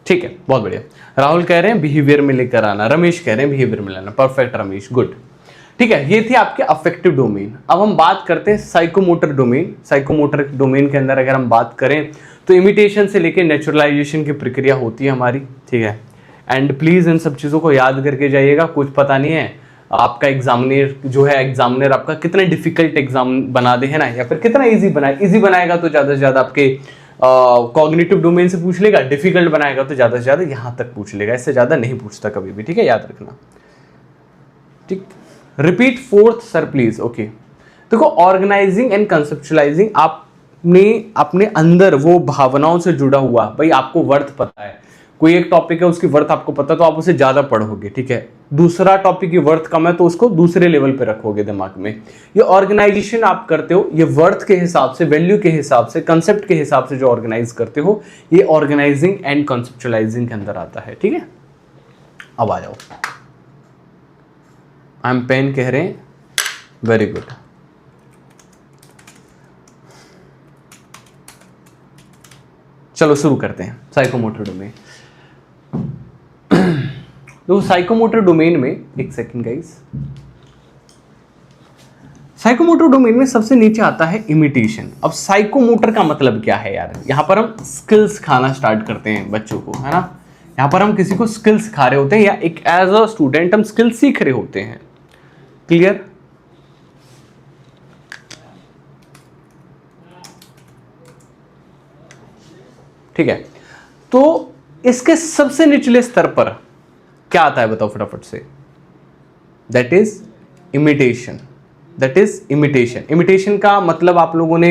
ठीक है, बहुत बढ़िया। राहुल कह रहे हैं बिहेवियर में लेकर आना, रमेश कह रहे हैं बिहेवियर में लाना। परफेक्ट रमेश, गुड, ठीक है। ये थी आपके अफेक्टिव डोमेन। अब हम बात करते हैं साइकोमोटर डोमेन। साइकोमोटर डोमेन के अंदर अगर हम बात करें तो इमिटेशन से लेकर नेचुरलाइजेशन की प्रक्रिया होती है हमारी, ठीक है। एंड प्लीज इन सब चीज़ों को याद करके जाइएगा। कुछ पता नहीं है आपका एग्जामिनर जो है, एग्जामिनर आपका कितना डिफिकल्ट एग्जाम बना दे, है ना, या फिर कितना ईजी बनाए। ईजी बनाएगा तो ज़्यादा से ज़्यादा आपके कॉग्निटिव डोमेन से पूछ लेगा, डिफिकल्ट बनाएगा तो ज़्यादा से ज़्यादा यहाँ तक पूछ लेगा, इससे ज़्यादा नहीं पूछता कभी भी, ठीक है, याद रखना। ठीक, repeat fourth sir please. Okay, देखो, ऑर्गेनाइजिंग एंड कंसेप्चुअलाइजिंग आपने अपने अंदर वो भावनाओं से जुड़ा हुआ, भाई आपको वर्थ पता है, कोई एक टॉपिक है उसकी वर्थ आपको पता है तो आप उसे ज्यादा पढ़ोगे, ठीक है। दूसरा टॉपिक की वर्थ कम है तो उसको दूसरे लेवल पे रखोगे दिमाग में। ये ऑर्गेनाइजेशन आप करते हो, ये वर्थ के हिसाब से, वैल्यू के हिसाब से, कंसेप्ट के हिसाब से जो ऑर्गेनाइज करते हो, ये ऑर्गेनाइजिंग एंड कंसेप्चुअलाइजिंग के अंदर आता है, ठीक है। अब आ जाओ, आई एम पेन कह रहे हैं, वेरी गुड। चलो शुरू करते हैं साइकोमोटर डोमेन। तो साइकोमोटर डोमेन में, एक सेकंड गाइस, साइकोमोटर डोमेन में सबसे नीचे आता है इमिटेशन। अब साइकोमोटर का मतलब क्या है यार? यहां पर हम स्किल्स सिखाना स्टार्ट करते हैं बच्चों को, है ना। यहां पर हम किसी को स्किल सिखा रहे होते हैं, या एक एज अ स्टूडेंट हम स्किल सीख रहे होते हैं। क्लियर? ठीक है, तो इसके सबसे निचले स्तर पर क्या आता है बताओ फटाफट से? That is imitation. That is imitation. Imitation का मतलब आप लोगों ने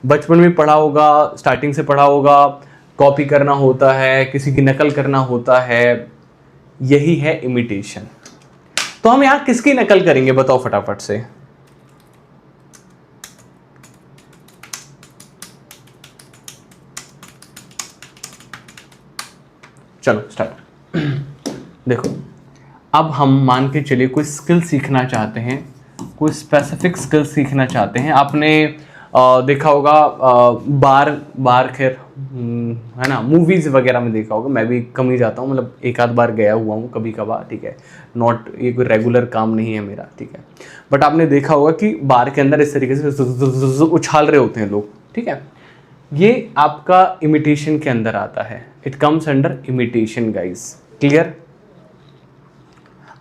बचपन में पढ़ा होगा, स्टार्टिंग से पढ़ा होगा, कॉपी करना होता है, किसी की नकल करना होता है, यही है इमिटेशन। तो हम यहां किसकी नकल करेंगे बताओ फटाफट से? चलो स्टार्ट। देखो, अब हम मान के चलिए कोई स्किल सीखना चाहते हैं, कोई स्पेसिफिक स्किल सीखना चाहते हैं। आपने देखा होगा बार बार खैर है ना, मूवीज़ वगैरह में देखा होगा, मैं भी कम ही जाता हूँ, मतलब एक आध बार गया हुआ हूँ कभी कभार, ठीक है, नॉट ये कोई रेगुलर काम नहीं है मेरा, ठीक है। बट आपने देखा होगा कि बार के अंदर इस तरीके से उछाल रहे होते हैं लोग, ठीक है, ये आपका इमिटेशन के अंदर आता है, it comes under imitation guys, clear.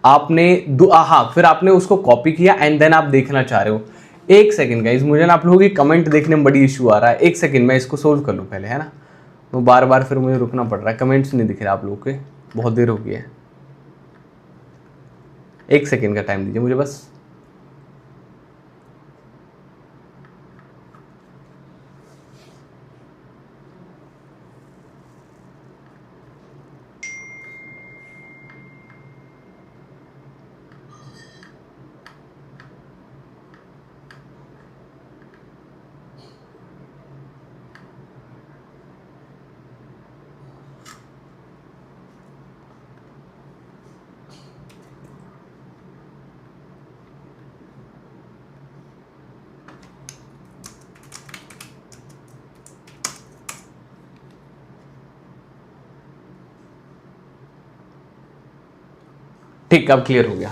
आपने हाँ, फिर आपने उसको कॉपी किया एंड देन आप देखना चाह रहे हो। एक सेकंड गाइस, मुझे ना आप लोगों की कमेंट देखने में बड़ी इशू आ रहा है, एक सेकंड मैं इसको सोल्व कर लूँ पहले, है ना, तो बार बार फिर मुझे रुकना पड़ रहा है, कमेंट्स नहीं दिख रहे आप लोगों के, बहुत देर हो गई है, एक सेकंड का टाइम दीजिए मुझे बस। ठीक, अब क्लियर हो गया।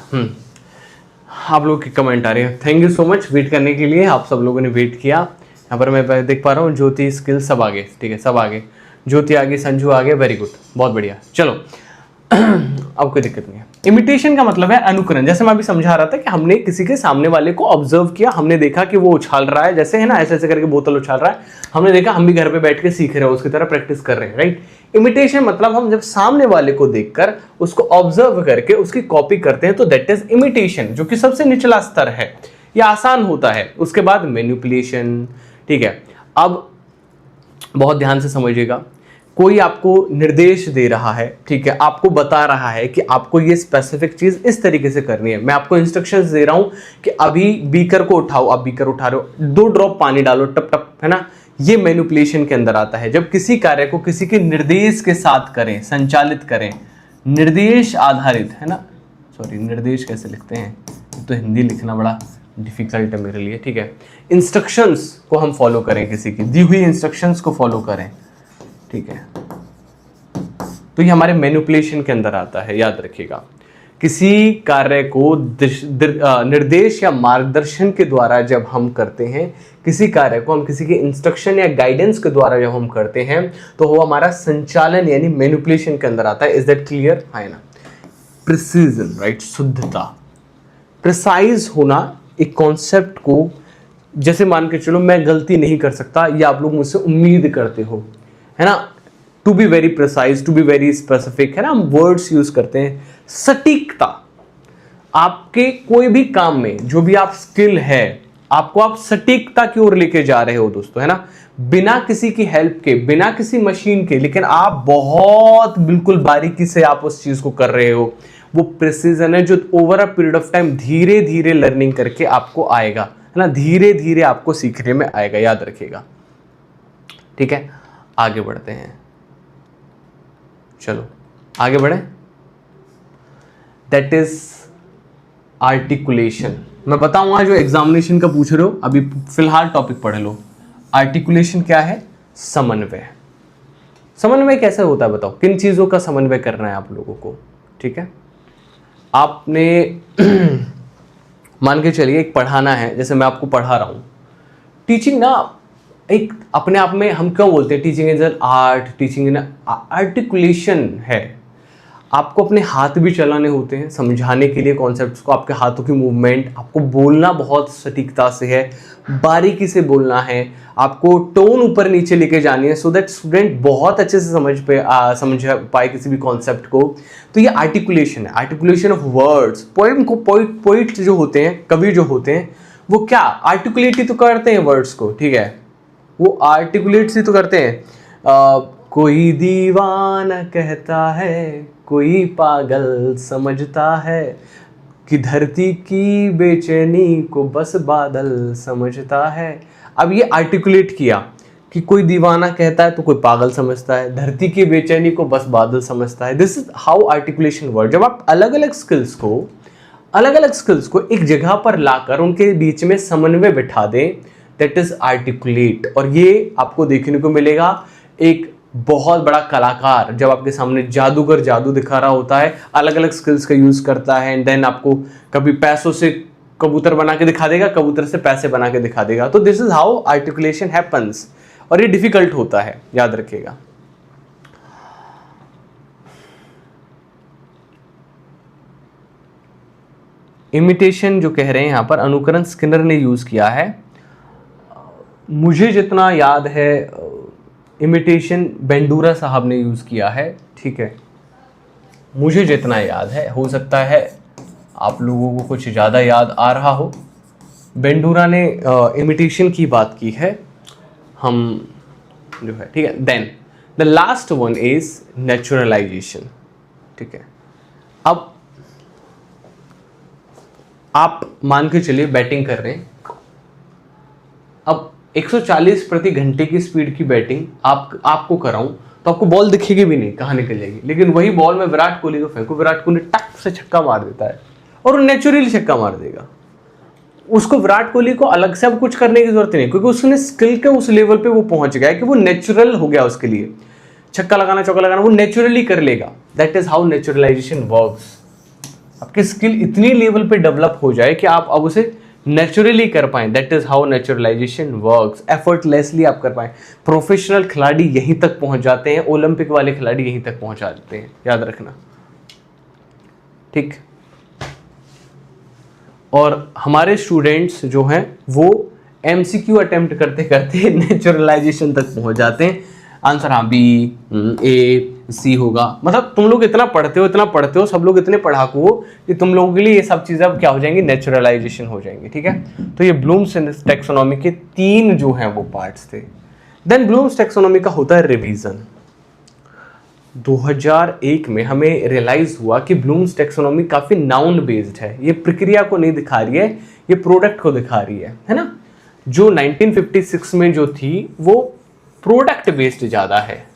आप लोगों की कमेंट आ रही है, thank you so much wait करने के लिए, आप सब लोगों ने वेट किया। यहाँ पर मैं देख पा रहा हूँ ज्योति स्किल सब आगे, ठीक है, सब आगे, ज्योति आगे, संजू आगे, वेरी गुड, बहुत बढ़िया। चलो अब कोई दिक्कत नहीं है। इमिटेशन का मतलब है अनुकरण, जैसे मैं अभी समझा रहा था कि हमने किसी के सामने वाले को ऑब्जर्व किया, हमने देखा कि वो उछाल रहा है, जैसे है ना, ऐसे ऐसे करके बोतल उछाल रहा है, हमने देखा, हम भी घर पे बैठ के सीख रहे हैं, उसकी तरह प्रैक्टिस कर रहे हैं, राइट। इमिटेशन मतलब हम जब सामने वाले को देखकर उसको ऑब्जर्व करके उसकी कॉपी करते हैं, तो दैट इज इमिटेशन, जो कि सबसे निचला स्तर है, यह आसान होता है। उसके बाद मैनिपुलेशन, ठीक है। अब बहुत ध्यान से समझिएगा, कोई आपको निर्देश दे रहा है, ठीक है, आपको बता रहा है कि आपको ये स्पेसिफिक चीज इस तरीके से करनी है, मैं आपको इंस्ट्रक्शंस दे रहा हूं कि अभी बीकर को उठाओ, आप बीकर उठा रहे हो, 2 ड्रॉप पानी डालो, टप टप, है ना, ये मैनिपुलेशन के अंदर आता है। जब किसी कार्य को किसी के निर्देश के साथ करें, संचालित करें, निर्देश आधारित, है ना, सॉरी निर्देश कैसे लिखते हैं, तो हिंदी लिखना बड़ा डिफिकल्ट है मेरे लिए, ठीक है, इंस्ट्रक्शंस को हम फॉलो करें, किसी की दी हुई इंस्ट्रक्शंस को फॉलो करें, ठीक है, तो ये हमारे मैनिपुलेशन के अंदर आता है, याद रखिएगा। किसी कार्य को निर्देश या मार्गदर्शन के द्वारा जब हम करते हैं, किसी कार्य को हम किसी के इंस्ट्रक्शन या गाइडेंस के द्वारा जब हम करते हैं, तो वो हमारा संचालन यानी मैनिपुलेशन के अंदर आता है। इज दैट क्लियर, है ना। प्रिसीजन, राइट, शुद्धता, प्रिसाइज होना, एक कॉन्सेप्ट को, जैसे मान के चलो मैं गलती नहीं कर सकता, ये आप लोग मुझसे उम्मीद करते हो, है ना, to be very precise, to be very specific, है ना, हम वर्ड्स यूज करते हैं। सटीकता, आपके कोई भी काम में जो भी आप स्किल है, आपको आप सटीकता की ओर लेके जा रहे हो दोस्तों, है ना, बिना किसी की हेल्प के, बिना किसी मशीन के, लेकिन आप बहुत बिल्कुल बारीकी से आप उस चीज को कर रहे हो, वो प्रिसीजन है, जो over a period of time धीरे धीरे लर्निंग करके आपको आएगा, है ना, धीरे धीरे आपको सीखने में आएगा, याद रखिएगा, ठीक है। आगे बढ़ते हैं, चलो आगे बढ़े। That is articulation. मैं बताऊंगा जो एग्जामिनेशन का पूछ रहे हो, अभी फिलहाल टॉपिक पढ़ लो। आर्टिकुलेशन क्या है? समन्वय। समन्वय कैसे होता है बताओ, किन चीजों का समन्वय करना है आप लोगों को, ठीक है। आपने मान के चलिए एक पढ़ाना है, जैसे मैं आपको पढ़ा रहा हूं, टीचिंग ना एक अपने आप में, हम क्यों बोलते हैं teaching is an art, teaching in articulation है। आपको अपने हाथ भी चलाने होते हैं समझाने के लिए कॉन्सेप्ट्स को, आपके हाथों की मूवमेंट, आपको बोलना बहुत सटीकता से है, बारीकी से बोलना है, आपको टोन ऊपर नीचे लेके जानी है, सो दैट स्टूडेंट बहुत अच्छे से समझ पाए किसी भी कॉन्सेप्ट को। तो ये आर्टिकुलेशन है, आर्टिकुलेशन ऑफ वर्ड्स। पोइट जो होते हैं, कवि जो होते हैं, वो क्या आर्टिकुलेट ही तो करते हैं वर्ड्स को, ठीक है, वो आर्टिकुलेट ही तो करते हैं। कोई दीवाना कहता है, कोई पागल समझता है, कि धरती की बेचैनी को बस बादल समझता है। अब ये आर्टिकुलेट किया कि कोई दीवाना कहता है तो कोई पागल समझता है, धरती की बेचैनी को बस बादल समझता है। This is how articulation work. जब आप अलग अलग स्किल्स को एक जगह पर लाकर उनके बीच में समन्वय बिठा दें, दैट इज आर्टिकुलेट। और ये आपको देखने को मिलेगा एक बहुत बड़ा कलाकार जब आपके सामने जादूगर जादू दिखा रहा होता है, अलग अलग स्किल्स का यूज करता है, एंड देन आपको कभी पैसों से कबूतर बना के दिखा देगा, कबूतर से पैसे बना के दिखा देगा। तो this is how articulation happens, और ये डिफिकल्ट होता है, याद रखिएगा। इमिटेशन जो कह रहे हैं यहां पर, अनुकरण स्किनर ने यूज किया है। मुझे जितना याद है इमिटेशन बेंडूरा साहब ने यूज किया है, ठीक है, मुझे जितना याद है, हो सकता है आप लोगों को कुछ ज़्यादा याद आ रहा हो। बेंडूरा ने इमिटेशन की बात की है, हम जो है, ठीक है। Then the last one is naturalisation, ठीक है। अब आप मान के चलिए बैटिंग कर रहे हैं, अब 140 प्रति घंटे की स्पीड की बैटिंग आपको कराऊं तो आपको बॉल दिखेगी भी नहीं, कहाँ निकल जाएगी। लेकिन वही बॉल मैं विराट कोहली को फेंकूं, विराट कोहली टक से छक्का मार देता है, और वो नेचुरली छक्का मार देगा। उसको विराट कोहली को अलग से अब कुछ करने की जरूरत नहीं, क्योंकि उसने स्किल के उस लेवल पे वो पहुंच गया कि वो नेचुरल हो गया उसके लिए। छक्का लगाना चौका लगाना वो नेचुरली कर लेगा। That is how naturalisation works. आपकी स्किल इतनी लेवल पे डेवलप हो जाए कि आप अब उसे नेचुरली कर पाएं। That is how naturalisation works. Effortlessly आप कर पाएं। प्रोफेशनल खिलाड़ी यहीं तक पहुंच जाते हैं, ओलंपिक वाले खिलाड़ी यहीं तक पहुंच जाते हैं, याद रखना, ठीक। और हमारे स्टूडेंट्स जो हैं वो एमसीक्यू अटेम्प्ट करते करते नेचुरलाइजेशन तक पहुंच जाते हैं। आंसर हाँ बी ए सी होगा। मतलब तुम लोग इतना पढ़ते हो, सब लोग इतने पढ़ाकू हो कि तुम लोगों के लिए ये सब चीज़ें अब क्या हो जाएंगी, नेचुरलाइजेशन हो जाएंगी, ठीक है। तो ये ब्लूम्स टैक्सोनॉमी के 3 जो हैं वो पार्ट्स थे। देन ब्लूम्स टैक्सोनॉमी का होता है रिवीजन। 2001 में हमें रियलाइज हुआ कि ब्लूम्स टैक्सोनॉमी काफ़ी नाउन बेस्ड है, ये प्रक्रिया को नहीं दिखा रही है, ये प्रोडक्ट को दिखा रही है ना। जो 1956 में जो थी वो प्रोडक्ट बेस्ड ज़्यादा है,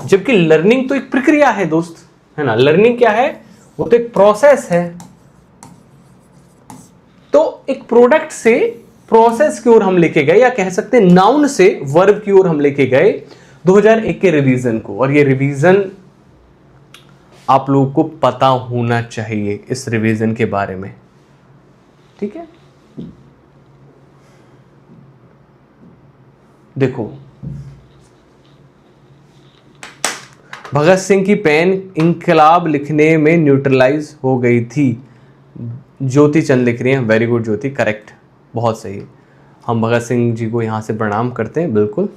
जबकि लर्निंग तो एक प्रक्रिया है दोस्त, है ना। लर्निंग क्या है, वो तो एक प्रोसेस है। तो एक प्रोडक्ट से प्रोसेस की ओर हम लेके गए, या कह सकते हैं नाउन से वर्ब की ओर हम लेके गए 2001 के रिवीजन को। और ये रिवीजन आप लोगों को पता होना चाहिए इस रिवीजन के बारे में, ठीक है। देखो, भगत सिंह की पेन इंकलाब लिखने में न्यूट्रलाइज हो गई थी। ज्योति चंद लिख रही हैं, वेरी गुड ज्योति, करेक्ट, बहुत सही। हम भगत सिंह जी को यहां से प्रणाम करते हैं, बिल्कुल।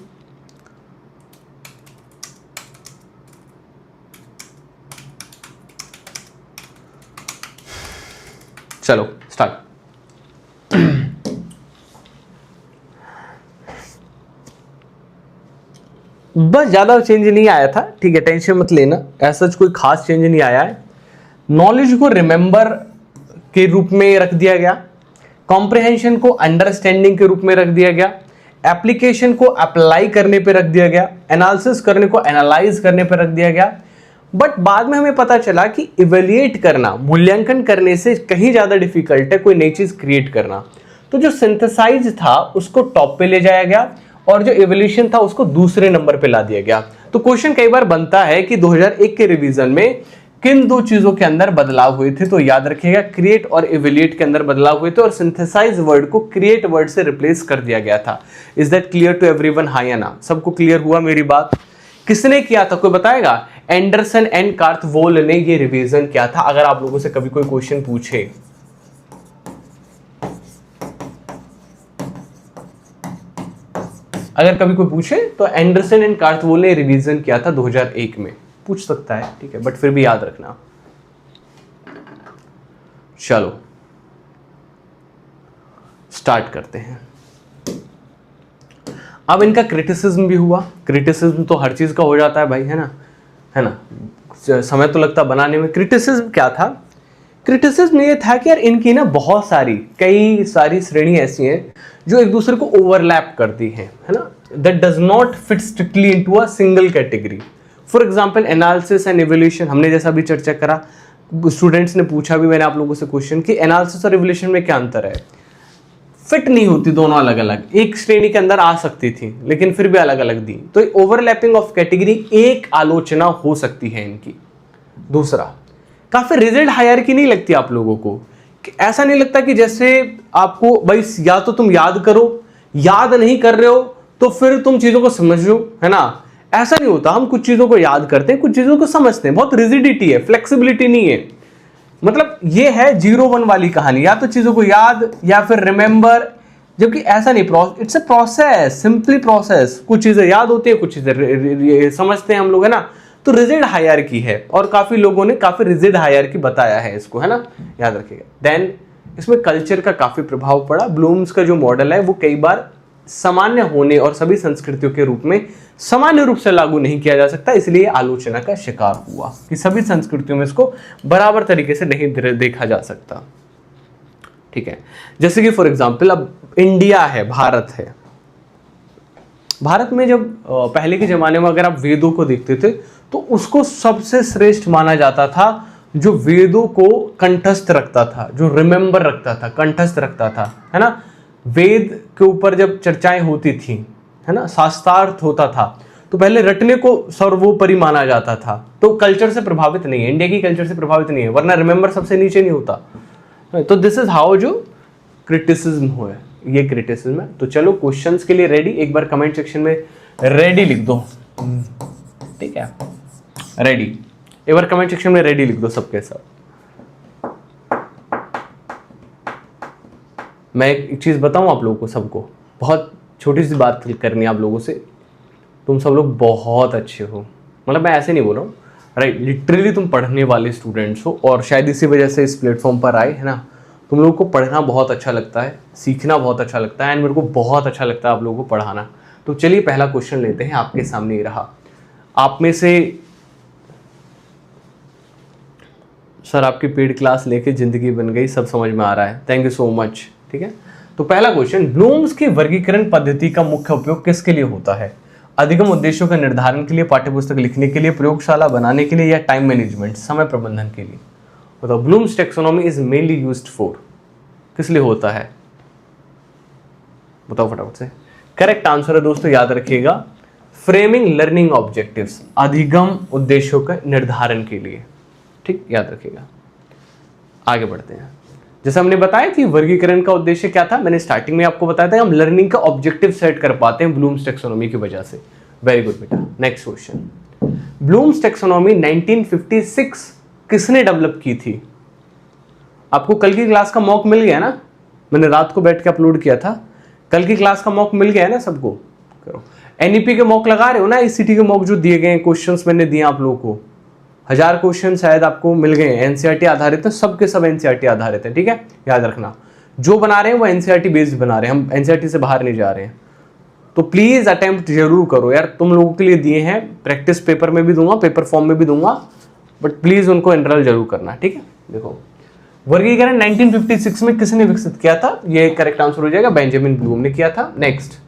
चलो स्टार्ट। बस ज़्यादा चेंज नहीं आया था, ठीक है, टेंशन मत लेना, ऐसा कोई खास चेंज नहीं आया है। नॉलेज को रिमेंबर के रूप में रख दिया गया, कॉम्प्रिहेंशन को अंडरस्टैंडिंग के रूप में रख दिया गया, एप्लीकेशन को अप्लाई करने पे रख दिया गया, एनालिसिस करने को एनालाइज करने पे रख दिया गया। बट बाद में हमें पता चला कि इवेल्युएट करना, मूल्यांकन करने से कहीं ज़्यादा डिफिकल्ट है कोई नई चीज़ क्रिएट करना। तो जो सिंथेसाइज था उसको टॉप पे ले जाया गया, और जो इवोल्यूशन था उसको दूसरे नंबर पे ला दिया गया। तो क्वेश्चन कई बार बनता है कि 2001 के रिवीजन में किन 2 चीजों के अंदर बदलाव हुए थे। तो याद रखिएगा, क्रिएट और इवोल्यूट के अंदर बदलाव हुए थे, और सिंथेसाइज वर्ड को क्रिएट वर्ड से रिप्लेस कर दिया गया था। Is that clear to everyone, हाँ या ना? सबको क्लियर हुआ मेरी बात? किसने किया था, कोई बताएगा? एंडरसन एंड कार्थवोल ने ये रिवीजन किया था। अगर आप लोगों से कभी कोई क्वेश्चन पूछे, अगर कभी कोई पूछे तो एंडरसन एंड कार्थवोल ने रिवीजन किया था 2001 में, पूछ सकता है, ठीक है, बट फिर भी याद रखना। चलो स्टार्ट करते हैं। अब इनका क्रिटिसिज्म भी हुआ। क्रिटिसिज्म तो हर चीज का हो जाता है भाई, है ना, है ना, समय तो लगता बनाने में। क्रिटिसिज्म क्या था? क्रिटिसिज्म ये था कि यार इनकी ना बहुत सारी कई सारी श्रेणी ऐसी हैं जो एक दूसरे को ओवरलैप करती हैं, है ना, that does not fit strictly into a single category. For example analysis and evolution, हमने जैसा भी चर्चा करा, स्टूडेंट्स ने पूछा भी, मैंने आप लोगों से क्वेश्चन कि एनालिसिस और इवोल्यूशन में क्या अंतर है। फिट नहीं होती, दोनों अलग अलग एक श्रेणी के अंदर आ सकती थी लेकिन फिर भी अलग अलग दी, तो ओवरलैपिंग ऑफ कैटेगरी एक आलोचना हो सकती है इनकी। दूसरा, काफी रिजिड हायरार्की नहीं लगती आप लोगों को, कि ऐसा नहीं लगता कि जैसे आपको भाई या तो तुम याद करो, याद नहीं कर रहे हो तो फिर तुम चीजों को समझ लो, है ना, ऐसा नहीं होता। हम कुछ चीजों को याद करते हैं, कुछ चीजों को समझते हैं, बहुत रिजिडिटी है, फ्लेक्सिबिलिटी नहीं है। मतलब ये है 0-1 वाली कहानी, या तो चीजों को याद या फिर रिमेंबर, जबकि ऐसा नहीं, it's a process, simply process. कुछ चीजें याद होती है, कुछ चीजें समझते हैं हम लोग, है ना, तो रिजिड हायरार्की है और काफी लोगों ने काफी रिजिड हायरार्की बताया है इसको, है ना, याद रखिएगा। देन इसमें कल्चर का काफी प्रभाव पड़ा। ब्लूम्स का जो मॉडल है वो कई बार सामान्य होने और सभी संस्कृतियों के रूप में सामान्य रूप से लागू नहीं किया जा सकता, इसलिए आलोचना का शिकार हुआ कि सभी संस्कृतियों में इसको बराबर तरीके से नहीं देखा जा सकता। ठीक है, जैसे कि फॉर एग्जांपल अब इंडिया है, भारत है, भारत में जब पहले के जमाने में अगर आप वेदों को देखते थे तो उसको सबसे श्रेष्ठ माना जाता था जो वेदों को कंठस्थ रखता था, जो रिमेंबर रखता था, कंठस्थ रखता था, है ना। वेद के ऊपर जब चर्चाएं होती थी, है ना, शास्त्रार्थ होता था, तो पहले रटने को सर्वोपरि माना जाता था। तो कल्चर से प्रभावित नहीं है, इंडिया की कल्चर से प्रभावित नहीं है, वरना रिमेंबर सबसे नीचे नहीं होता। तो दिस इज हाउ जो क्रिटिसिज्म हुआ, ये क्रिटिसिज्म है। तो चलो क्वेश्चंस के लिए रेडी, एक बार कमेंट सेक्शन में रेडी लिख दो, ठीक है, रेडी, एक बार कमेंट सेक्शन में रेडी लिख दो सबके सब। मैं एक चीज बताऊं आप लोगों को, सबको बहुत छोटी सी बात करनी है आप लोगों से। तुम सब लोग बहुत अच्छे हो, मतलब मैं ऐसे नहीं बोल रहा हूँ, राइट, लिटरली तुम पढ़ने वाले स्टूडेंट्स हो और शायद इसी वजह से इस प्लेटफॉर्म पर आए, है ना। तुम लोगों को पढ़ना बहुत अच्छा लगता है, सीखना बहुत अच्छा लगता है, एंड मेरे को बहुत अच्छा लगता है आप लोगों को पढ़ाना। तो चलिए पहला क्वेश्चन लेते हैं, आपके सामने ही रहा। आप में से सर आपकी पेड क्लास लेके जिंदगी बन गई, सब समझ में आ रहा है, थैंक यू सो मच। ठीक है, तो पहला क्वेश्चन, ब्लूम्स की वर्गीकरण पद्धति का मुख्य उपयोग किसके लिए होता है? अधिगम उद्देश्यों का निर्धारण के लिए, पाठ्यपुस्तक लिखने के लिए, प्रयोगशाला बनाने के लिए, या टाइम मैनेजमेंट, समय प्रबंधन के लिए? बताओ, Bloom's taxonomy is mainly used for, किस लिए होता है? बताओ फटाफट से। करेक्ट आंसर है दोस्तों, याद रखिएगा, फ्रेमिंग लर्निंग ऑब्जेक्टिव्स, अधिगम उद्देश्यों का निर्धारण के लिए। ठीक, याद रखिएगा। आगे बढ़ते हैं। जैसे हमने बताया कि वर्गीकरण का उद्देश्य क्या था, मैंने स्टार्टिंग में आपको बताया था, हम लर्निंग का ऑब्जेक्टिव सेट कर पाते हैं ब्लूम्स टैक्सोनॉमी की वजह से। वेरी गुड बेटा। नेक्स्ट क्वेश्चन, ब्लूम्स टैक्सोनॉमी 1956 किसने डेवलप की थी? आपको कल की क्लास का मॉक मिल गया ना, मैंने रात को बैठ के अपलोड किया था, कल की क्लास का मॉक मिल गया है ना सबको? करो, एनईपी के मॉक लगा रहे हो ना, ईसीटी के मॉक जो दिए गए क्वेश्चंस मैंने दिए आप लोगों को, 1000 क्वेश्चन शायद आपको मिल गए हैं, एनसीईआरटी आधारित है, सबके सब एनसीईआरटी आधारित है। ठीक है, याद रखना, जो बना रहे हैं वो एनसीईआरटी बेस्ड बना रहे हैं, हम एनसीईआरटी से बाहर नहीं जा रहे हैं। तो प्लीज अटेम्प्ट जरूर करो यार, तुम लोगों के लिए दिए हैं, प्रैक्टिस पेपर में भी दूंगा, पेपर फॉर्म में भी दूंगा, बट प्लीज उनको एनरोल जरूर करना। ठीक है, देखो वर्गीकरण 1956 में किसने विकसित किया था? ये करेक्ट आंसर हो जाएगा, बेंजामिन ब्लूम ने किया था। नेक्स्ट,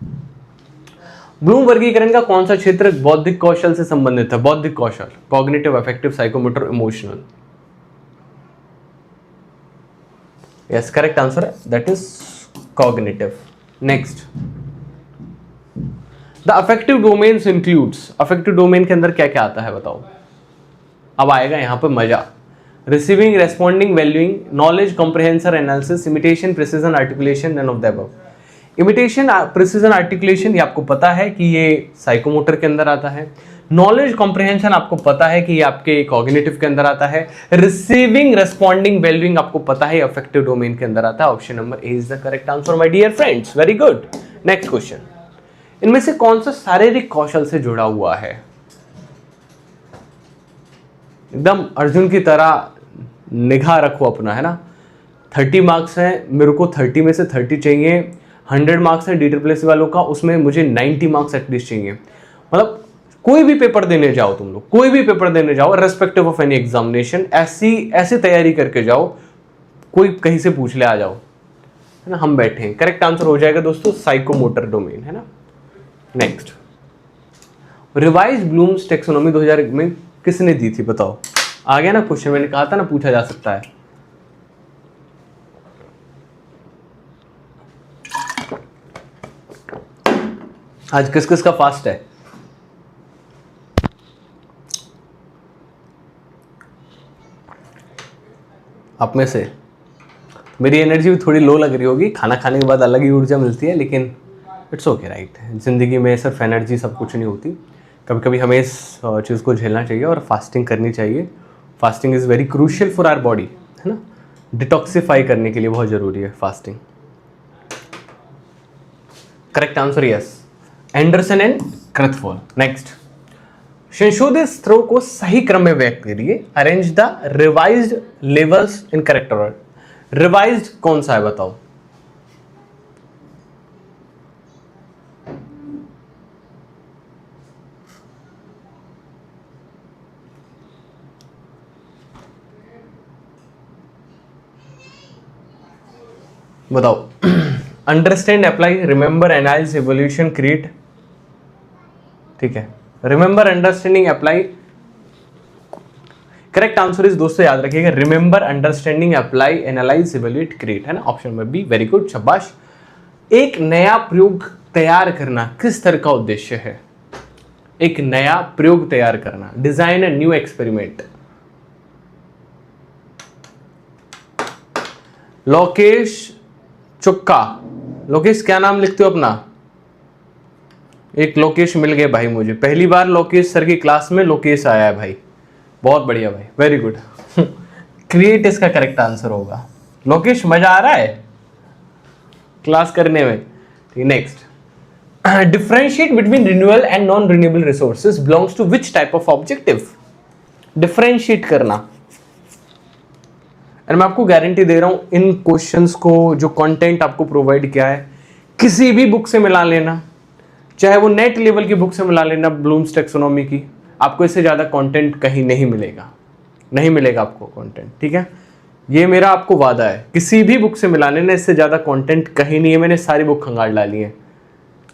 ब्लूम वर्गीकरण का कौन सा क्षेत्र बौद्धिक कौशल से संबंधित है? बौद्धिक कौशल, cognitive, affective, psychomotor, emotional. Yes, correct answer है, that is cognitive. Next, the affective domains includes, affective domain के अंदर क्या क्या आता है बताओ? अब आएगा यहां पर मजा। Receiving, responding, valuing, knowledge, comprehension, analysis, imitation, precision, articulation, none of the above. Imitation, precision, articulation, ये आपको पता है कि ये साइकोमोटर के अंदर आता है। नॉलेज कॉम्प्रिहेंशन आपको पता है कि ये आपके कॉग्निटिव के अंदर आता है। रिसीविंग, रेस्पॉन्डिंग, वैल्यूइंग आपको पता है अफेक्टिव डोमेन के अंदर आता है। Option number A is the correct answer my dear friends, very good. Next question, इनमें से कौन सा शारीरिक कौशल से जुड़ा हुआ है? एकदम अर्जुन की तरह निगाह रखो अपना, है ना। 30 मार्क्स हैं, मेरे को 30 में से 30 चाहिए। 100 मार्क्स हैं DSSS वालों का, उसमें मुझे 90 मार्क्स एटलीस्ट चाहिए। मतलब कोई भी पेपर देने जाओ तुम लोग, कोई भी पेपर देने जाओ, रेस्पेक्टिव ऑफ एनी एग्जामिनेशन, ऐसी तैयारी करके जाओ, कोई कहीं से पूछ ले आ जाओ, है ना। हम बैठे हैं, करेक्ट आंसर हो जाएगा दोस्तों साइकोमोटर डोमेन, है ना। नेक्स्ट, रिवाइज ब्लूम्स टैक्सोनॉमी 2000 में किसने दी थी बताओ? आ गया ना क्वेश्चन, मैंने कहा था ना पूछा जा सकता है। आज किस किस का फास्ट है? आप में से मेरी एनर्जी भी थोड़ी लो लग रही होगी, खाना खाने के बाद अलग ही ऊर्जा मिलती है, लेकिन इट्स ओके राइट। ज़िंदगी में सिर्फ एनर्जी सब कुछ नहीं होती, कभी कभी हमें इस चीज़ को झेलना चाहिए और फास्टिंग करनी चाहिए। Fasting is very crucial for our body, है ना। डिटॉक्सिफाई करने के लिए बहुत ज़रूरी है fasting. Correct answer yes, Anderson and Krathwohl. Next, संशोधित स्तरों को सही क्रम में व्यक्त करिए। Arrange the revised levels in correct order. Revised कौन सा है बताओ? बताओ। Understand, apply, remember, analyse, evolution, create. ठीक है, remember, understanding, apply. Correct answer is, दोस्तों याद रखिएगा, remember, understanding, apply, analyse, evaluate, create, है ना। ऑप्शन में बी, वेरी गुड, शाबाश। एक नया प्रयोग तैयार करना किस तरह का उद्देश्य है? एक नया प्रयोग तैयार करना, design a new experiment. Lokesh Chukka, Lokesh क्या नाम लिखते हो अपना? एक लोकेश मिल गए भाई मुझे, पहली बार लोकेश सर की क्लास में लोकेश आया है भाई, बहुत बढ़िया भाई, वेरी गुड। क्रिएट इसका करेक्ट आंसर होगा। लोकेश मजा आ रहा है क्लास करने में? Next, differentiate between renewable and non renewable resources belongs to which type of objective? Differentiate करना, और मैं आपको गारंटी दे रहा हूं इन क्वेश्चंस को, जो कंटेंट आपको प्रोवाइड किया है, किसी भी बुक से मिला लेना, चाहे वो नेट लेवल की बुक से मिला लेना, ब्लूम्स टैक्सोनॉमी की, आपको इससे ज़्यादा कंटेंट कहीं नहीं मिलेगा, नहीं मिलेगा आपको कंटेंट, ठीक है। ये मेरा आपको वादा है, किसी भी बुक से मिला लेना, इससे ज़्यादा कंटेंट कहीं नहीं है। मैंने सारी बुक खंगाल डाली है।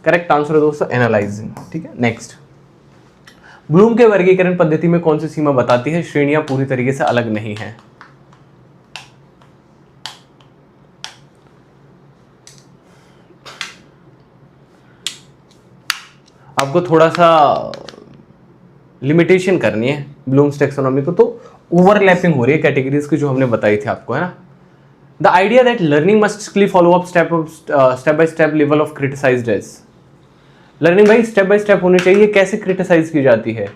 करेक्ट आंसर है दोस्तों एनालाइजिंग, ठीक है। नेक्स्ट, ब्लूम के वर्गीकरण पद्धति में कौन सी सीमा बताती है श्रेणियां पूरी तरीके से अलग नहीं है? आपको थोड़ा सा लिमिटेशन करनी है ब्लूम्स टैक्सोनॉमी को, तो ओवरलैपिंग हो रही है कैटेगरीज की जो हमने बताई थी आपको, है ना। The idea that learning must strictly follow up step by step level of criticised age. Learning भाई स्टेप बाय स्टेप होनी चाहिए। कैसे क्रिटिसाइज की जाती है?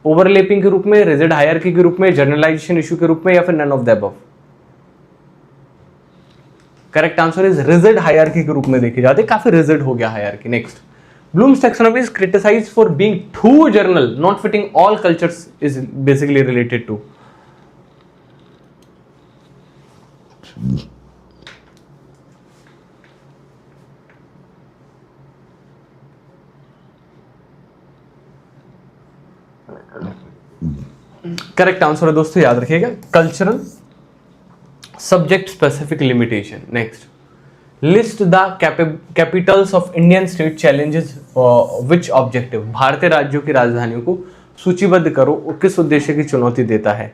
ओवरलैपिंग के रूप में, रिजिड हायरार्की के रूप में, जनरलाइजेशन इशू के रूप में, या फिर none of the above? Correct answer is rigid hierarchy के रूप में देखी जाती है। काफी रिजिड हो गया hierarchy. Next, Bloom's taxonomy is criticized for being too general, not fitting all cultures is basically related to. Correct answer है दोस्तों, याद रखिएगा, cultural subject specific limitation. Next, list the Capitals of Indian state challenges which objective. भारतीय राज्यों की राजधानियों को सूचीबद्ध करो, किस उद्देश्य की चुनौती देता है?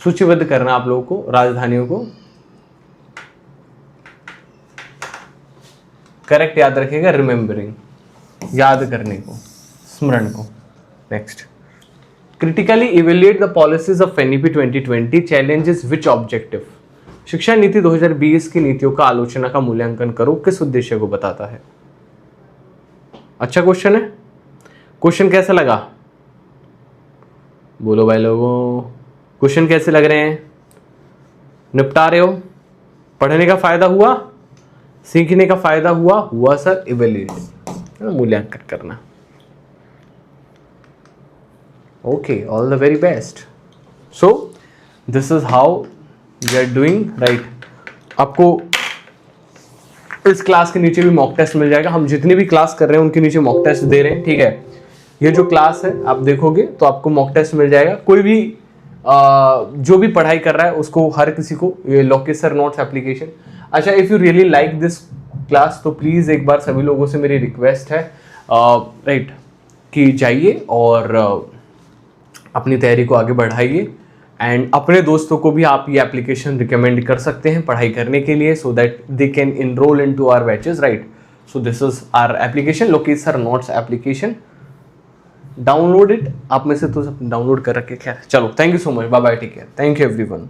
सूचीबद्ध करना आप लोगों को राजधानियों को। करेक्ट, याद रखिएगा, रिमेंबरिंग, याद करने को, स्मरण को। Next, critically evaluate the policies of NEP 2020 challenges which objective. शिक्षा नीति 2020 की नीतियों का आलोचना का मूल्यांकन करो, किस उद्देश्य को बताता है? अच्छा क्वेश्चन है। क्वेश्चन कैसा लगा? बोलो भाई लोगों, क्वेश्चन कैसे लग रहे हैं? निपटा रहे हो? पढ़ने का फायदा हुआ? सीखने का फायदा हुआ? हुआ सर, इवेल्युएट, मूल्यांकन करना। Okay, all the very best. So this is how we are doing, right? आपको इस क्लास के नीचे भी मॉक टेस्ट मिल जाएगा। हम जितनी भी क्लास कर रहे हैं उनके नीचे मॉक टेस्ट दे रहे हैं, ठीक है। ये जो क्लास है आप देखोगे तो आपको मॉक टेस्ट मिल जाएगा। कोई भी जो भी पढ़ाई कर रहा है उसको, हर किसी को, ये लोकेश सर नोट्स एप्लीकेशन। अच्छा, if you really like this class तो प्लीज़ एक बार सभी लोगों से मेरी रिक्वेस्ट है, राइट, कि जाइए और अपनी तैयारी को आगे बढ़ाइए, एंड अपने दोस्तों को भी आप ये एप्लीकेशन रिकमेंड कर सकते हैं पढ़ाई करने के लिए, so that they can enrol into our batches, right. So this is our application, Lokesh sir notes application. Download it, आप में से तो सब डाउनलोड कर रखे क्या। चलो thank you so much, bye bye, take care, thank you everyone.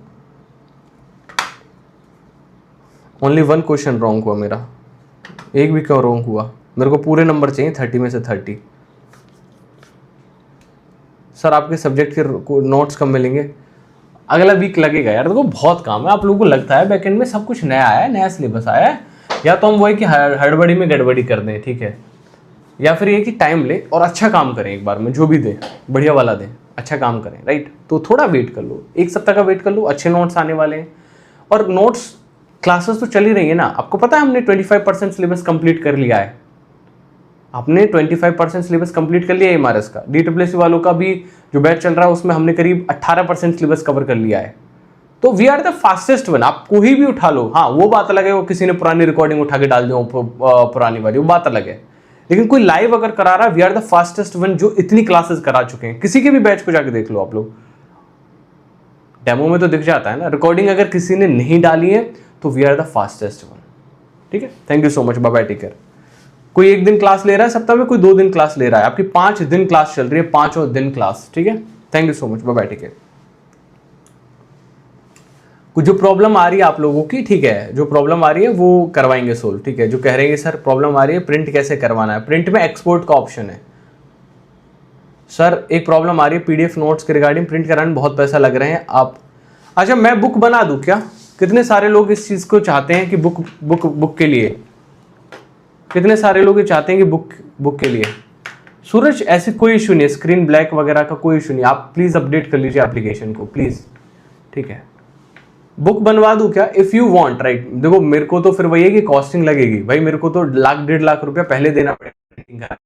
Only one question wrong हुआ मेरा, एक भी क्यों रॉन्ग हुआ, मेरे को पूरे नंबर चाहिए 30 में से 30। सर आपके सब्जेक्ट के नोट्स कब मिलेंगे, अगला वीक लगेगा यार, देखो बहुत काम है। आप लोगों को लगता है बैकेंड में सब कुछ नया आया है, नया सिलेबस आया है, या तो हम वही कि हड़बड़ी में गड़बड़ी कर दें, ठीक है, या फिर ये कि टाइम ले और अच्छा काम करें, एक बार में जो भी दें बढ़िया वाला दें, अच्छा काम करें, राइट। तो थोड़ा वेट कर लो, एक सप्ताह का वेट कर लो, अच्छे नोट्स आने वाले हैं। और नोट्स क्लासेस तो चल ही रही है ना, आपको पता है हमने 25% सिलेबस कंप्लीट कर लिया है, आपने 25% सिलेबस कंप्लीट कर लिया है एमआरएस का। DSSC वालों का भी जो बैच चल रहा है उसमें हमने करीब 18% सिलेबस कवर कर लिया है। तो we are the fastest one, आप कोई भी उठा लो। हाँ वो बात अलग है, वो किसी ने पुरानी रिकॉर्डिंग उठा के डाल दी पुरानी वाली, वो बात अलग है, लेकिन कोई लाइव अगर करा रहा है, we are the fastest one जो इतनी क्लासेस करा चुके हैं। किसी के भी बैच को जाके देख लो आप लोग, डेमो में तो दिख जाता है ना। रिकॉर्डिंग अगर किसी ने नहीं डाली है तो we are the fastest one, ठीक है। Thank you so much, bye bye, take care. कोई एक दिन क्लास ले रहा है सप्ताह में, कोई 2 दिन क्लास ले रहा है, आपकी 5 दिन क्लास चल रही है, 5 दिन क्लास, ठीक है। Thank you so much, bye bye, take care. कुछ जो प्रॉब्लम आ रही है आप लोगों की, ठीक है, जो प्रॉब्लम आ रही है वो करवाएंगे सोल्व, ठीक है। जो कह रहे हैं सर प्रॉब्लम आ रही है प्रिंट कैसे करवाना है, प्रिंट में एक्सपोर्ट का ऑप्शन है। सर एक प्रॉब्लम आ रही है PDF नोट्स के रिगार्डिंग, प्रिंट कराने में बहुत पैसा लग रहे हैं आप। अच्छा मैं बुक बना दूं क्या, कितने सारे लोग इस चीज को चाहते हैं कि बुक के लिए, कितने सारे लोग ये चाहते हैं कि बुक के लिए। सूरज ऐसी कोई इशू नहीं है, स्क्रीन ब्लैक वगैरह का कोई इशू नहीं, आप प्लीज अपडेट कर लीजिए एप्लीकेशन को प्लीज, ठीक है। बुक बनवा दूं क्या, इफ यू वांट, राइट। देखो मेरे को तो फिर वही है कि कॉस्टिंग लगेगी भाई, मेरे को तो 1-1.5 लाख रुपया पहले देना पड़ेगा।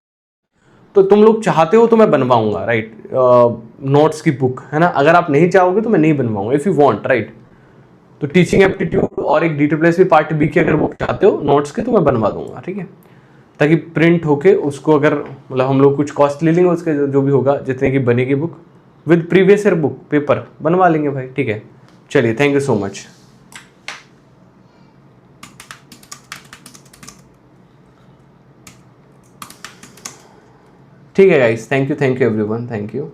तो तुम लोग चाहते हो तो मैं बनवाऊंगा, राइट, नोट्स की बुक, है ना। अगर आप नहीं चाहोगे तो मैं नहीं बनवाऊंगा, इफ यू वांट, राइट। तो टीचिंग एप्टीट्यूड और एक DSSC पार्ट B की अगर बुक चाहते हो नोट्स के तो मैं बनवा दूंगा, ठीक है। ताकि प्रिंट होके उसको अगर मतलब हम लोग कुछ कॉस्ट ले लेंगे उसके, जो भी होगा जितने की बनेगी book with previous year book paper बनवा लेंगे भाई, ठीक है। चलिए थैंक यू सो मच। ठीक है guys, thank you everyone, thank you.